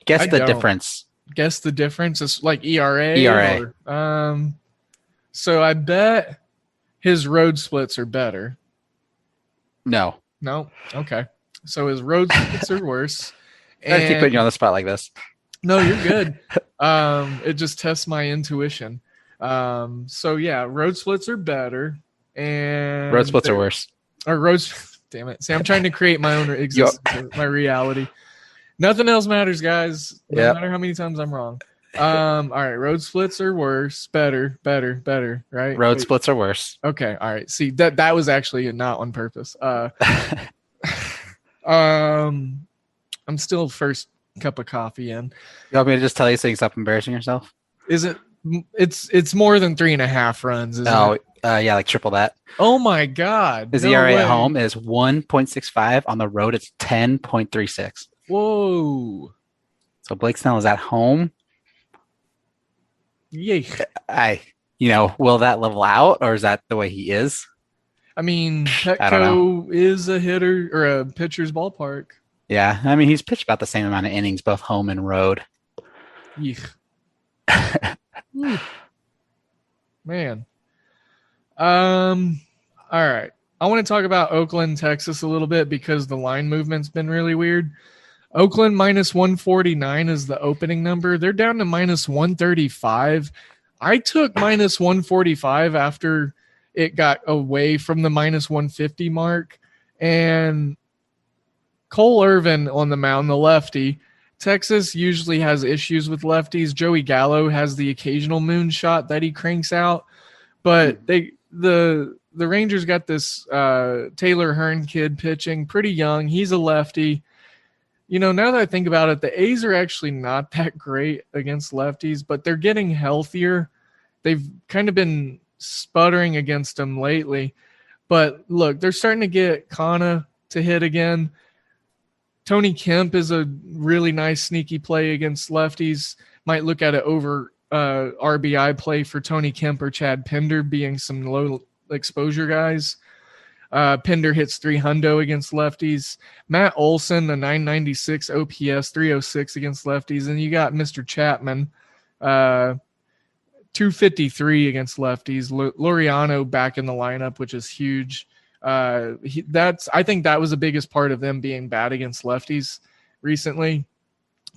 Guess the difference. Guess the difference is like ERA. So I bet his road splits are better. No. Okay. So his road splits are worse. I keep putting you on the spot like this. No, you're good. It just tests my intuition. So yeah, road splits are better, and road splits are worse. Or roads. Damn it! See, I'm trying to create my own existence, my reality. Nothing else matters, guys. No matter how many times I'm wrong. All right, road splits are worse. Better, right? Road Wait. splits are worse. Okay, all right. See, that was actually not on purpose. I'm still first cup of coffee in. You want me to just tell you so you can stop embarrassing yourself? Is it? It's more than 3.5 runs, isn't it? Yeah, like triple that. Oh my God! His No ERA way. at home is 1.65. On the road, it's 10.36. Whoa! So Blake Snell is at home. Yay! Will that level out, or is that the way he is? I mean, I don't Petco is a hitter or a pitcher's ballpark. Yeah, I mean, he's pitched about the same amount of innings, both home and road. Yeesh. Man. All right. I want to talk about Oakland, Texas a little bit because the line movement's been really weird. Oakland minus 149 is the opening number. They're down to minus 135. I took minus 145 after it got away from the minus 150 mark. And Cole Irvin on the mound, the lefty. Texas usually has issues with lefties. Joey Gallo has the occasional moonshot that he cranks out. But the Rangers got this Taylor Hearn kid pitching, pretty young. He's a lefty. Now that I think about it, the A's are actually not that great against lefties, but they're getting healthier. They've kind of been sputtering against them lately. But look, they're starting to get Kana to hit again. Tony Kemp is a really nice sneaky play against lefties. Might look at it over RBI play for Tony Kemp or Chad Pinder being some low exposure guys. Pinder hits 300 against lefties. Matt Olson, a 996 OPS, 306 against lefties. And you got Mr. Chapman, 253 against lefties. Laureano back in the lineup, which is huge. I think that was the biggest part of them being bad against lefties recently.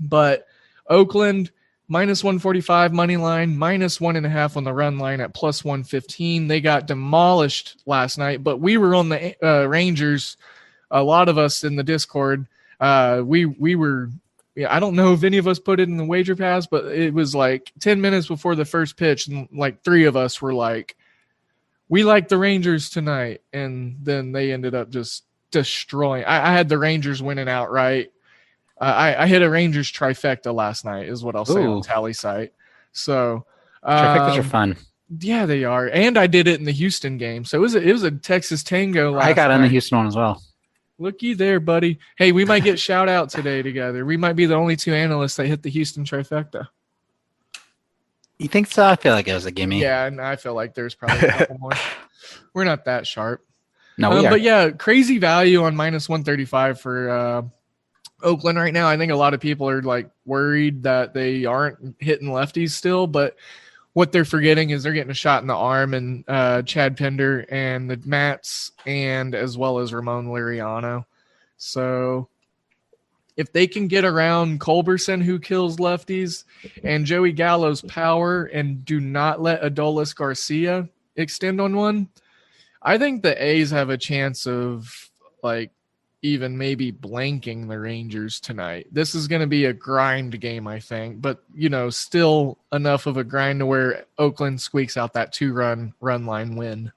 But Oakland, minus 145 money line, minus 1.5 on the run line at plus 115. They got demolished last night, but we were on the Rangers. A lot of us in the Discord, we were. I don't know if any of us put it in the wager pass, but it was like 10 minutes before the first pitch, and like 3 of us were like, "We like the Rangers tonight," and then they ended up just destroying. I had the Rangers winning outright. I hit a Rangers trifecta last night, is what I'll say on Tally site. So trifectas are fun. Yeah, they are. And I did it in the Houston game. So it was a Texas tango last night. I got in the Houston one as well. Looky there, buddy. Hey, we might get shout out today together. We might be the only 2 analysts that hit the Houston trifecta. You think so? I feel like it was a gimme. Yeah, and I feel like there's probably a couple more. We're not that sharp. No, we are. But yeah, crazy value on minus 135 for Oakland right now. I think a lot of people are like worried that they aren't hitting lefties still, but what they're forgetting is they're getting a shot in the arm, and Chad Pinder and the Mats, and as well as Ramon Laureano. So if they can get around Culberson, who kills lefties, and Joey Gallo's power, and do not let Adolis Garcia extend on one, I think the A's have a chance of like even maybe blanking the Rangers tonight. This is going to be a grind game, I think, but still enough of a grind to where Oakland squeaks out that 2-run line win.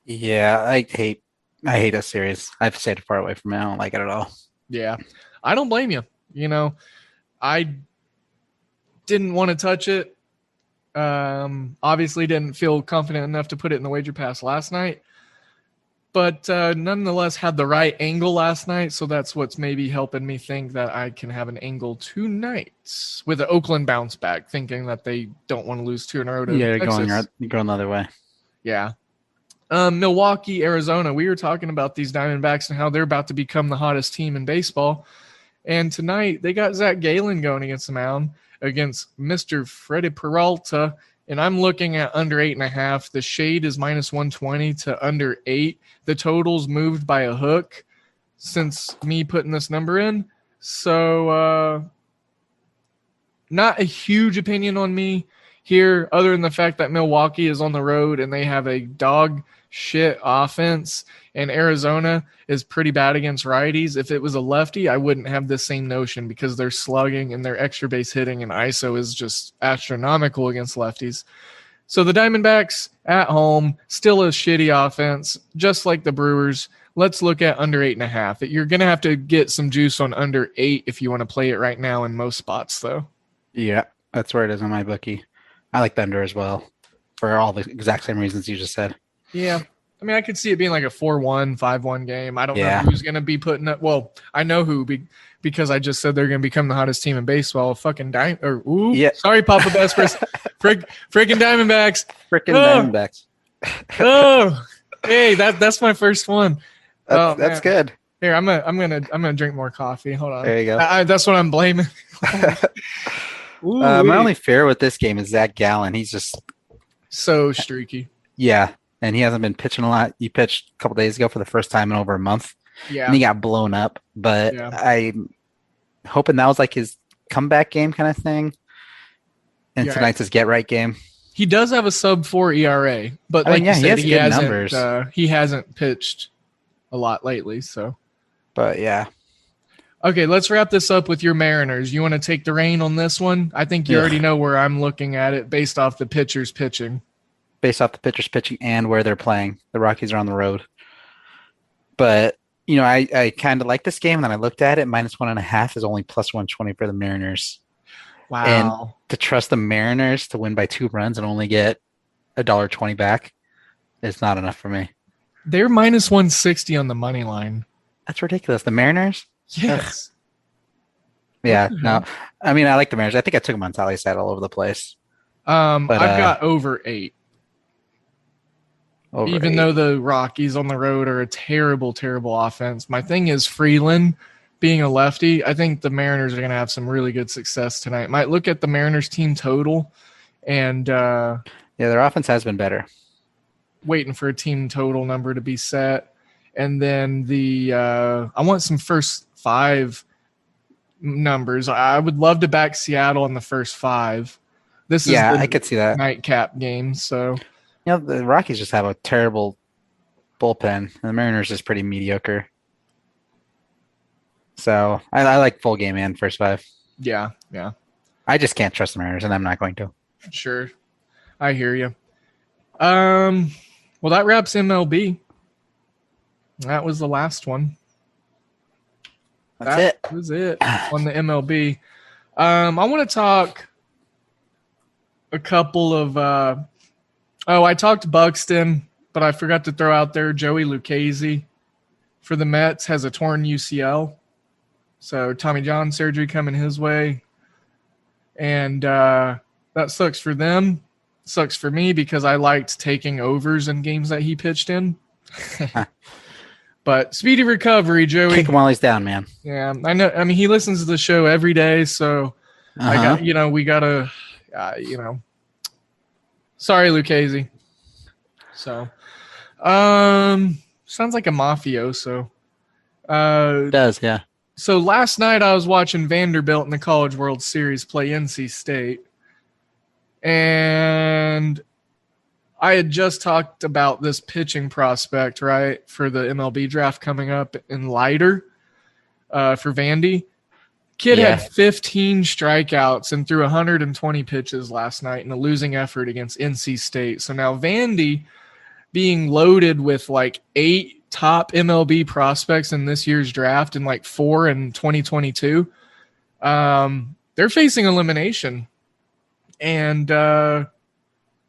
Yeah, I hate a series. I've stayed far away from it. I don't like it at all. Yeah, I don't blame you. I didn't want to touch it. Obviously didn't feel confident enough to put it in the wager pass last night. But nonetheless had the right angle last night, so that's what's maybe helping me think that I can have an angle tonight with the Oakland bounce back, thinking that they don't want to lose 2 in a row to you're Texas. going the other way. Yeah. Milwaukee, Arizona. We were talking about these Diamondbacks and how they're about to become the hottest team in baseball. And tonight they got Zach Gallen going against the mound against Mr. Freddie Peralta. And I'm looking at under 8.5. The shade is minus 120 to under 8. The total's moved by a hook since me putting this number in. So not a huge opinion on me. here, other than the fact that Milwaukee is on the road and they have a dog shit offense, and Arizona is pretty bad against righties. If it was a lefty, I wouldn't have the same notion because their slugging and their extra base hitting and ISO is just astronomical against lefties. So the Diamondbacks at home, still a shitty offense, just like the Brewers. Let's look at under 8.5. You're going to have to get some juice on under 8 if you want to play it right now in most spots, though. Yeah, that's where it is on my bookie. I like the under as well for all the exact same reasons you just said. Yeah. I mean, I could see it being like a 4-1, 5-1 game. I don't know Yeah. who's going to be putting up. Well, I know who because I just said they're going to become the hottest team in baseball. Fucking sorry, Papa Best. Freaking Diamondbacks. Diamondbacks. Oh, hey, that's my first one. That's good. Here, I'm gonna drink more coffee. Hold on. There you go. That's what I'm blaming. My only fear with this game is Zach Gallen. He's just so streaky. Yeah, and he hasn't been pitching a lot. He pitched a couple days ago for the first time in over a month. Yeah, and he got blown up. But yeah. I'm hoping that was like his comeback game kind of thing. And tonight's his get right game. He does have a sub-4 ERA, but like you said, he hasn't pitched a lot lately. So, but yeah. Okay, let's wrap this up with your Mariners. You want to take the reign on this one? I think you already know where I'm looking at it based off the pitchers pitching. Based off the pitchers pitching and where they're playing. The Rockies are on the road. But, you know, I kind of like this game, and then I looked at it. -1.5 is only +120 for the Mariners. Wow. And to trust the Mariners to win by 2 runs and only get $1.20 back is not enough for me. They're -160 on the money line. That's ridiculous. The Mariners? Yes. Yeah, no. I mean, I like the Mariners. I think I took them on Sally's side all over the place. I've got over 8. Even though the Rockies on the road are a terrible, terrible offense. My thing is Freeland being a lefty. I think the Mariners are going to have some really good success tonight. Might look at the Mariners team total and their offense has been better. Waiting for a team total number to be set. And then I want some first 5 numbers. I would love to back Seattle in the first 5. This is I could see that nightcap game. So, you know, the Rockies just have a terrible bullpen, and the Mariners is pretty mediocre. So I like full game and first 5. Yeah. I just can't trust the Mariners, and I'm not going to. Sure, I hear you. Well, that wraps MLB. That was the last one. That was it on the MLB. I want to talk a couple of I talked Buxton, but I forgot to throw out there Joey Lucchesi for the Mets has a torn UCL. So Tommy John surgery coming his way. And that sucks for them. Sucks for me because I liked taking overs in games that he pitched in. But speedy recovery, Joey. Kick him while he's down, man. Yeah, I know. I mean, he listens to the show every day, so we gotta, sorry, Lucchesi. So, sounds like a mafioso. It does, yeah. So last night I was watching Vanderbilt in the College World Series play NC State, and I had just talked about this pitching prospect, right, for the MLB draft coming up in Leiter for Vandy. Kid had 15 strikeouts and threw 120 pitches last night in a losing effort against NC State. So now Vandy, being loaded with like 8 top MLB prospects in this year's draft and like 4 in 2022, they're facing elimination. And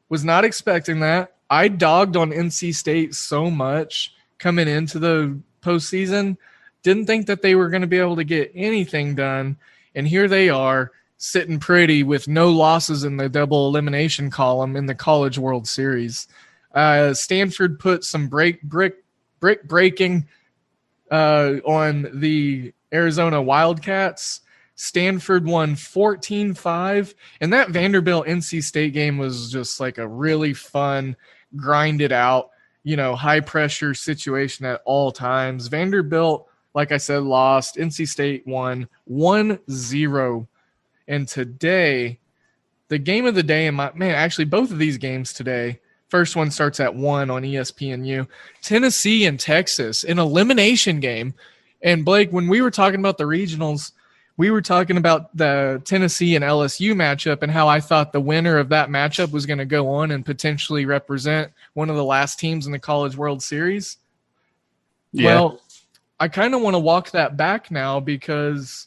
was not expecting that. I dogged on NC State so much coming into the postseason. Didn't think that they were going to be able to get anything done. And here they are sitting pretty with no losses in the double elimination column in the College World Series. Stanford put some brick breaking on the Arizona Wildcats. Stanford won 14-5, and that Vanderbilt NC State game was just like a really fun, grinded out, high pressure situation at all times. Vanderbilt, like I said, lost. NC State won 1-0. And today, the game of the day actually both of these games today. First one starts at 1 on ESPNU. Tennessee and Texas, an elimination game. And Blake, when we were talking about the regionals, we were talking about the Tennessee and LSU matchup and how I thought the winner of that matchup was going to go on and potentially represent one of the last teams in the College World Series. Yeah. Well, I kind of want to walk that back now because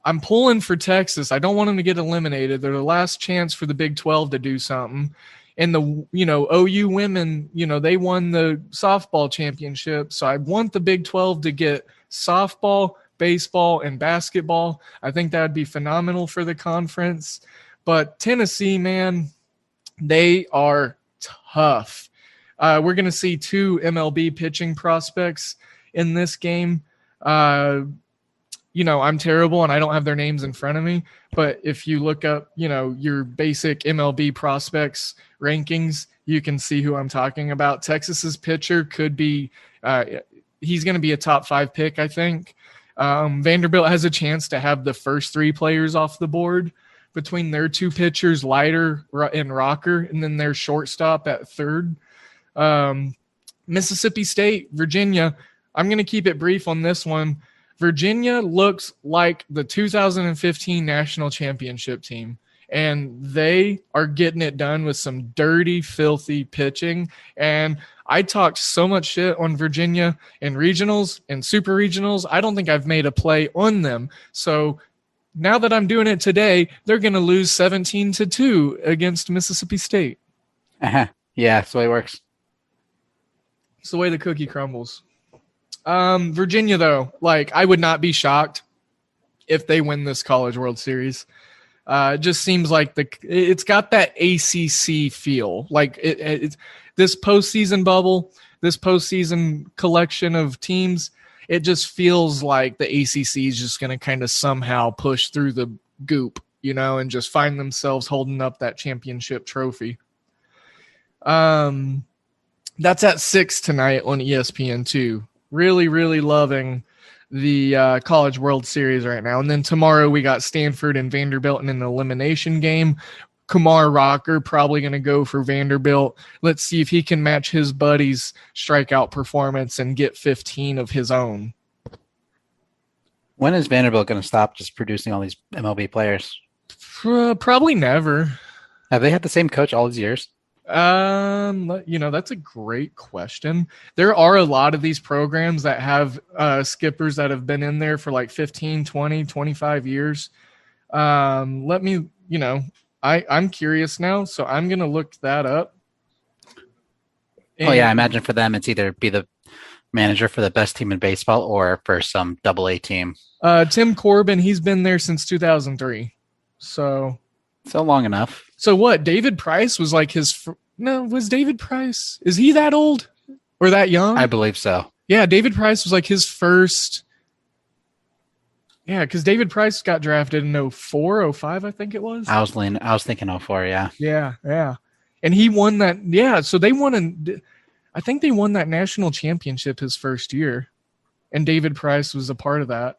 I'm pulling for Texas. I don't want them to get eliminated. They're the last chance for the Big 12 to do something. And the, OU women, they won the softball championship. So I want the Big 12 to get softball, baseball, and basketball. I think that would be phenomenal for the conference. But Tennessee, man, they are tough. We're going to see 2 MLB pitching prospects in this game. I'm terrible and I don't have their names in front of me, but if you look up, your basic MLB prospects rankings, you can see who I'm talking about. Texas's pitcher could be, he's going to be a top 5 pick, I think. Vanderbilt has a chance to have the first 3 players off the board between their 2 pitchers, Leiter and Rocker, and then their shortstop at 3rd. Mississippi State, Virginia. I'm going to keep it brief on this one. Virginia looks like the 2015 national championship team, and they are getting it done with some dirty, filthy pitching. And I talked so much shit on Virginia in regionals and super regionals. I don't think I've made a play on them. So now that I'm doing it today, they're going to lose 17-2 against Mississippi State. Yeah, that's the way it works. It's the way the cookie crumbles. Virginia, though, I would not be shocked if they win this College World Series. It just seems like it's got that ACC feel. It's this postseason bubble, this postseason collection of teams. It just feels like the ACC is just going to kind of somehow push through the goop, and just find themselves holding up that championship trophy. That's at 6 tonight on ESPN2. Really, really loving the College World Series right now. And then tomorrow we got Stanford and Vanderbilt in an elimination game. Kumar Rocker probably going to go for Vanderbilt. Let's see if he can match his buddy's strikeout performance and get 15 of his own. When is Vanderbilt going to stop just producing all these MLB players? Probably never. Have they had the same coach all these years? That's a great question. There are a lot of these programs that have skippers that have been in there for 15, 20, 25 years. I'm curious now, so I'm going to look that up. I imagine for them, it's either be the manager for the best team in baseball or for some AA team. Tim Corbin, he's been there since 2003. So long enough. So what? David Price was was David Price? Is he that old or that young? I believe so. Yeah, David Price was his first. Yeah, because David Price got drafted in 04, 05, I think it was. I was thinking 04, yeah. Yeah. And he won that. Yeah, so they won I think they won that national championship his first year. And David Price was a part of that.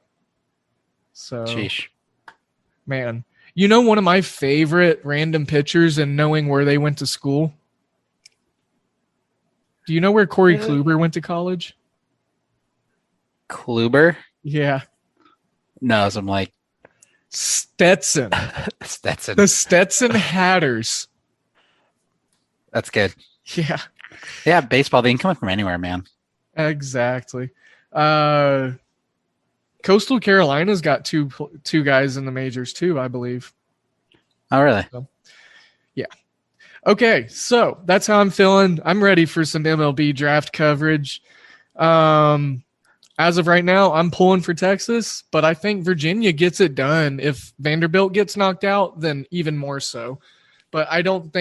So, sheesh. Man. One of my favorite random pitchers and knowing where they went to school? Do you know where Corey Kluber went to college? Kluber? Yeah. No, so I'm like... Stetson. Stetson. The Stetson Hatters. That's good. Yeah. Yeah, baseball, they can come from anywhere, man. Exactly. Coastal Carolina's got two guys in the majors too, I believe. Oh, really? So, yeah. Okay, so that's how I'm feeling. I'm ready for some MLB draft coverage. As of right now, I'm pulling for Texas, but I think Virginia gets it done. If Vanderbilt gets knocked out, then even more so. But I don't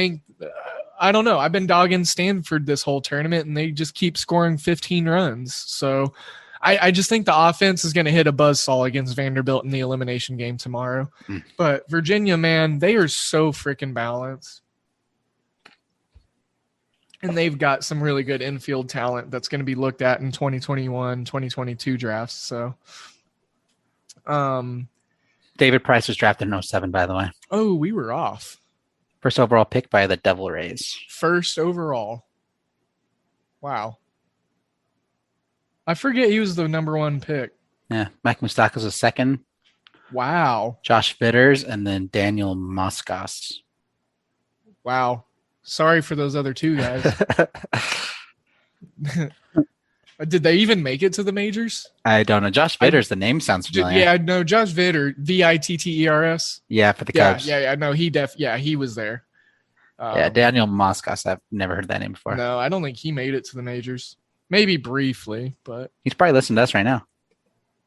know. I've been dogging Stanford this whole tournament, and they just keep scoring 15 runs. So I just think the offense is going to hit a buzzsaw against Vanderbilt in the elimination game tomorrow. But Virginia, man, they are so freaking balanced. And they've got some really good infield talent that's going to be looked at in 2021, 2022 drafts. So, David Price was drafted in 07, by the way. Oh, we were off. First overall pick by the Devil Rays. First overall. Wow. I forget he was the number 1 pick. Yeah, Mike Moustakas was second. Wow. Josh Vitters, and then Daniel Moscas. Wow. Sorry for those other 2 guys. Did they even make it to the majors? I don't know. Josh Vitters, the name sounds familiar. Yeah, no, Josh Vitter, Vitters. Yeah, for the Cubs. Yeah. No, he was there. Daniel Moscas. I've never heard that name before. No, I don't think he made it to the majors. Maybe briefly, but he's probably listening to us right now.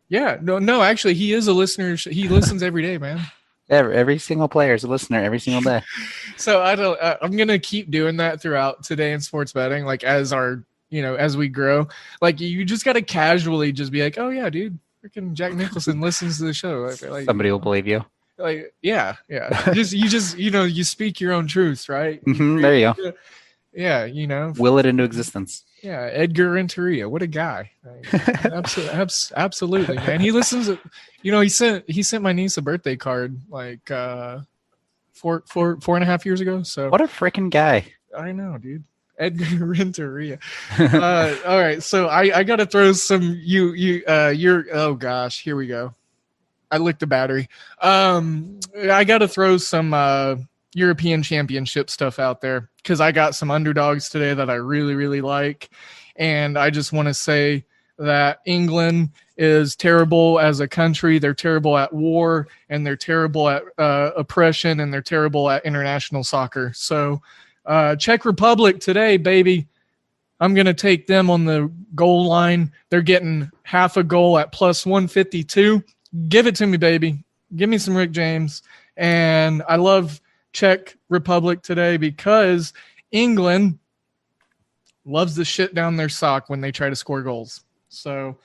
Yeah, no, actually, he is a listener. He listens every day, man. Every single player is a listener every single day. So I'm gonna keep doing that throughout today in sports betting, like as we grow. Like you just gotta casually just be like, oh yeah, dude, freaking Jack Nicholson listens to the show. Like, somebody will believe you. Like yeah. You speak your own truth, right? There you go. Yeah, will it into existence. Yeah, Edgar Renteria, what a guy! Absolutely, man. He listens. He sent my niece a birthday card like 4.5 years ago. So what a freaking guy! I know, dude. Edgar Renteria. All right, so I got to throw some oh gosh, here we go. I licked the battery. I got to throw some European Championship stuff out there because I got some underdogs today that I really, really like. And I just want to say that England is terrible as a country. They're terrible at war, and they're terrible at oppression, and they're terrible at international soccer. So Czech Republic today, baby, I'm going to take them on the goal line. They're getting half a goal at plus 152. Give it to me, baby. Give me some Rick James. And I love Czech Republic today because England loves the shit down their sock when they try to score goals. So,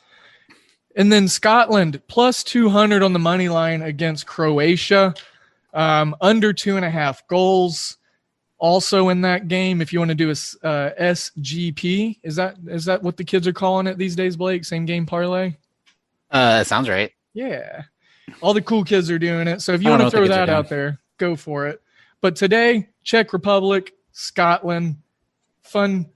and then Scotland plus 200 on the money line against Croatia, under 2.5 goals. Also in that game, if you want to do a SGP, is that what the kids are calling it these days, Blake? Same game parlay? It sounds right. Yeah. All the cool kids are doing it. So if you want to throw that out there, go for it. But today, Czech Republic, Scotland, fun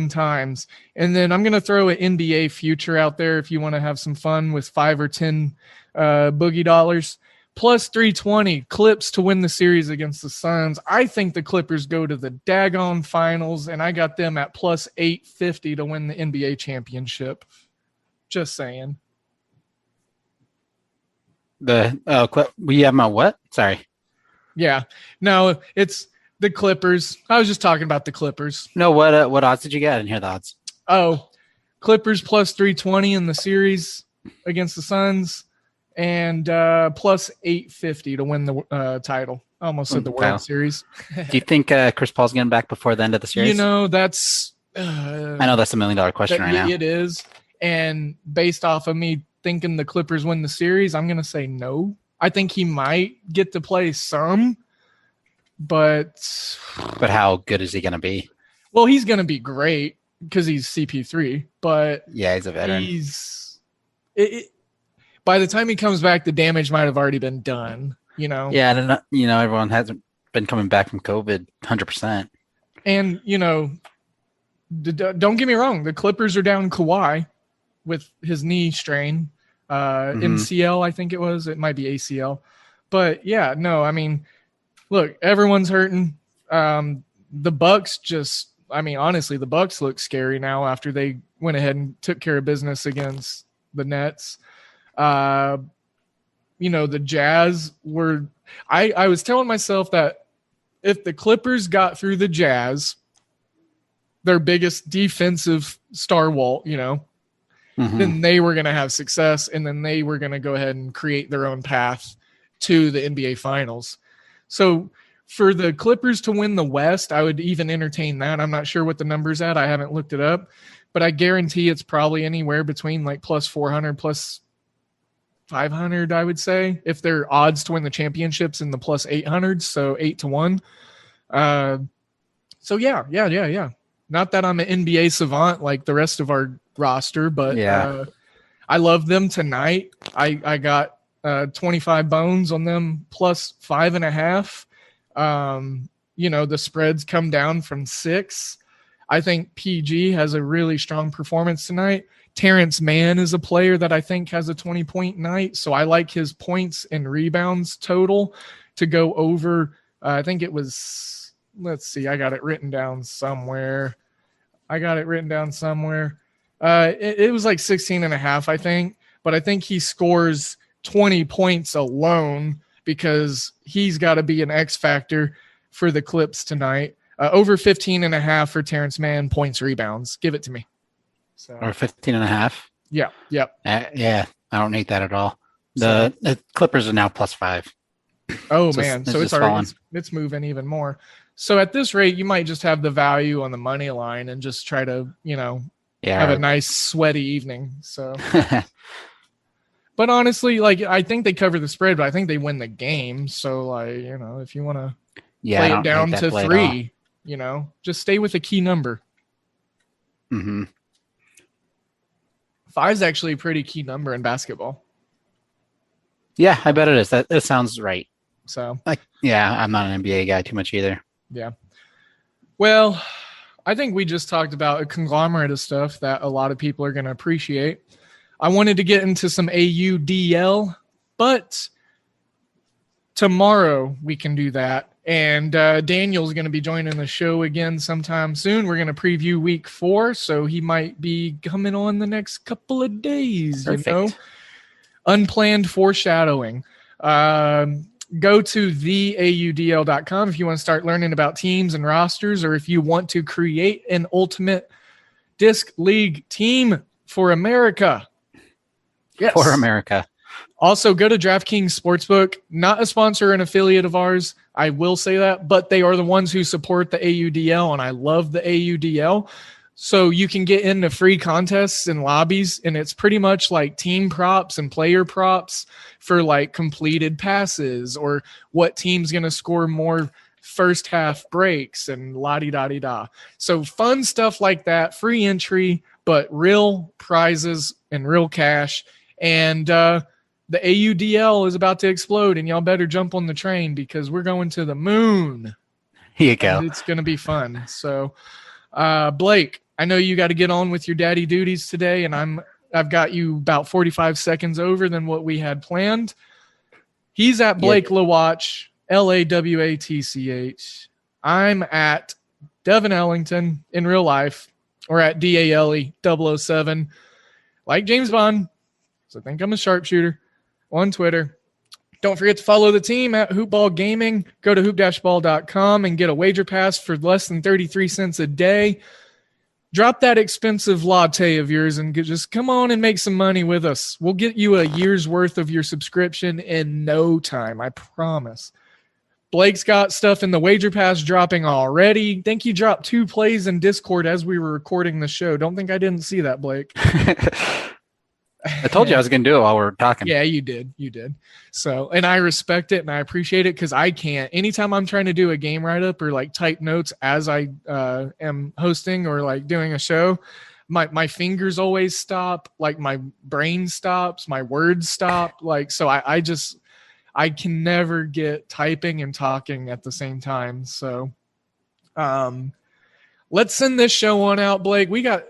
times. And then I'm going to throw an NBA future out there if you want to have some fun with 5 or 10 boogie dollars. Plus 320 Clips to win the series against the Suns. I think the Clippers go to the daggone finals, and I got them at plus 850 to win the NBA championship. Just saying. We have my what? Sorry. Yeah. No, it's the Clippers. I was just talking about the Clippers. No, what odds did you get? I didn't hear the odds. Oh, Clippers plus 320 in the series against the Suns, and plus 850 to win the title. I almost said the World Series. Do you think Chris Paul's getting back before the end of the series? That's... I know that's $1 million question right now. It is. And based off of me thinking the Clippers win the series, I'm going to say no. I think he might get to play some, but how good is he going to be? Well, he's going to be great because he's CP3, but yeah, he's a veteran. By the time he comes back, the damage might have already been done, Yeah, and everyone hasn't been coming back from COVID 100%. And, don't get me wrong, the Clippers are down Kawhi with his knee strain. MCL, I think it was. It might be ACL. But yeah, no, I mean, look, everyone's hurting. The Bucks honestly, the Bucks look scary now after they went ahead and took care of business against the Nets. The Jazz were I was telling myself that if the Clippers got through the Jazz, their biggest defensive stalwart, then they were going to have success, and then they were going to go ahead and create their own path to the NBA Finals. So for the Clippers to win the West, I would even entertain that. I'm not sure what the number's at. I haven't looked it up, but I guarantee it's probably anywhere between like plus 400, plus 500, I would say, if their odds to win the championships in the plus 800s, so 8-1. So yeah. Not that I'm an NBA savant like the rest of our roster, but I love them tonight. I got 25 bones on them plus 5.5. The spreads come down from 6. I think PG has a really strong performance tonight. Terrence Mann is a player that I think has a 20-point night, so I like his points and rebounds total to go over. I think it was, let's see, I got it written down somewhere. It was like 16.5, I think, but I think he scores 20 points alone because he's got to be an X factor for the Clips tonight. Over 15.5 for Terrence Mann, points, rebounds. Give it to me. So, or 15.5. Yeah. Yep. Yeah. I don't need that at all. The Clippers are now +5. Oh, so man. So it's moving even more. So at this rate, you might just have the value on the money line and just try to, have a nice sweaty evening. So, but honestly, I think they cover the spread, but I think they win the game. So, if you want to play it down to 3, just stay with a key number. Mm-hmm. 5 is actually a pretty key number in basketball. Yeah, I bet it is. That sounds right. So, I'm not an NBA guy too much either. Yeah. Well, I think we just talked about a conglomerate of stuff that a lot of people are going to appreciate. I wanted to get into some AUDL, but tomorrow we can do that. And Daniel's going to be joining the show again sometime soon. We're going to preview week 4, so he might be coming on the next couple of days. Perfect. Unplanned foreshadowing. Go to theaudl.com if you want to start learning about teams and rosters, or if you want to create an ultimate disc league team for America. Yes. For America. Also, go to DraftKings Sportsbook, not a sponsor or an affiliate of ours. I will say that, but they are the ones who support the AUDL, and I love the AUDL. So you can get into free contests and lobbies, and it's pretty much like team props and player props for completed passes or what team's going to score more first half breaks and la-di-da-di-da. So fun stuff like that, free entry, but real prizes and real cash. And the AUDL is about to explode, and y'all better jump on the train because we're going to the moon. Here you go. And it's going to be fun. So, Blake, I know you got to get on with your daddy duties today, and I've got you about 45 seconds over than what we had planned. He's at Blake Lawatch, LAWATCH. I'm at Devin Ellington in real life, or at DALE007, like James Bond. So I think I'm a sharpshooter on Twitter. Don't forget to follow the team at Hoopball Gaming. Go to hoop-ball.com and get a wager pass for less than 33 cents a day. Drop that expensive latte of yours and just come on and make some money with us. We'll get you a year's worth of your subscription in no time, I promise. Blake's got stuff in the wager pass dropping already. Think he dropped 2 plays in Discord as we were recording the show. Don't think I didn't see that, Blake. I told you I was going to do it while we were talking. Yeah, you did. So, and I respect it and I appreciate it because I can't. Anytime I'm trying to do a game write-up or type notes as I am hosting or doing a show, my fingers always stop. My brain stops. My words stop. So I can never get typing and talking at the same time. So let's send this show on out, Blake. We got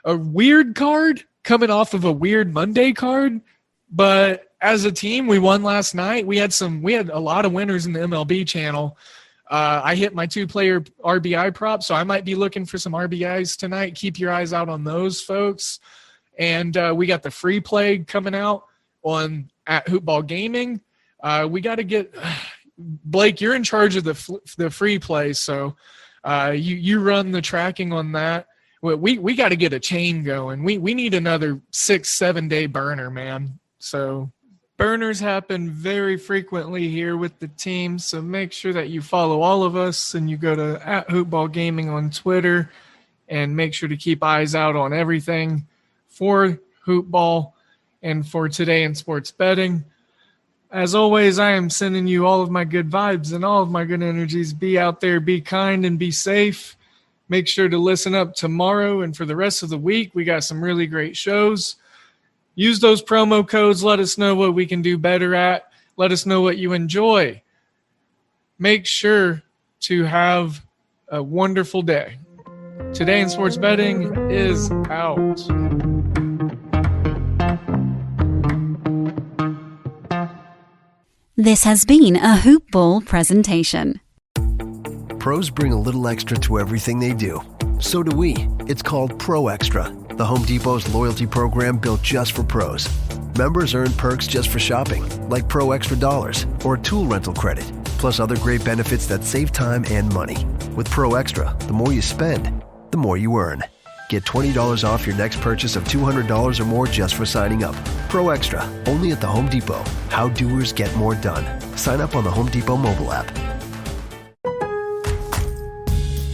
a weird card coming off of a weird Monday card, but as a team, we won last night. We had a lot of winners in the MLB channel. I hit my 2-player RBI prop, so I might be looking for some RBIs tonight. Keep your eyes out on those folks. And we got the free play coming out at Hoopball Gaming. We got to get Blake. You're in charge of the free play, so you run the tracking on that. We got to get a chain going. We need another 6-7 day burner, man. So burners happen very frequently here with the team. So make sure that you follow all of us and you go to @Hoopball Gaming on Twitter and make sure to keep eyes out on everything for Hoopball and for Today in Sports Betting. As always, I am sending you all of my good vibes and all of my good energies. Be out there, be kind, and be safe. Make sure to listen up tomorrow and for the rest of the week. We got some really great shows. Use those promo codes. Let us know what we can do better at. Let us know what you enjoy. make sure to have a wonderful day. Today in Sports Betting is out. This has been a Hoop Ball presentation. Pros bring a little extra to everything they do. So do we. It's called Pro Extra, the Home Depot's loyalty program built just for pros. Members earn perks just for shopping, like Pro Extra dollars or tool rental credit, plus other great benefits that save time and money. With Pro Extra, the more you spend, the more you earn. Get $20 off your next purchase of $200 or more just for signing up. Pro Extra, only at the Home Depot. How doers get more done. Sign up on the Home Depot mobile app.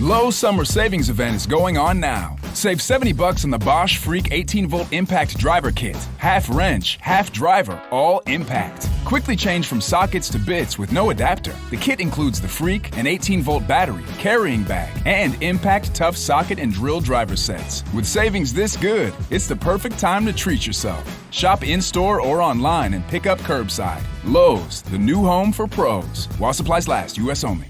Lowe's Summer Savings Event is going on now. Save $70 on the Bosch Freak 18-volt impact driver kit. Half wrench, half driver, all impact. Quickly change from sockets to bits with no adapter. The kit includes the Freak, an 18-volt battery, carrying bag, and impact tough socket and drill driver sets. With savings this good, it's the perfect time to treat yourself. Shop in-store or online and pick up curbside. Lowe's, the new home for pros. While supplies last, U.S. only.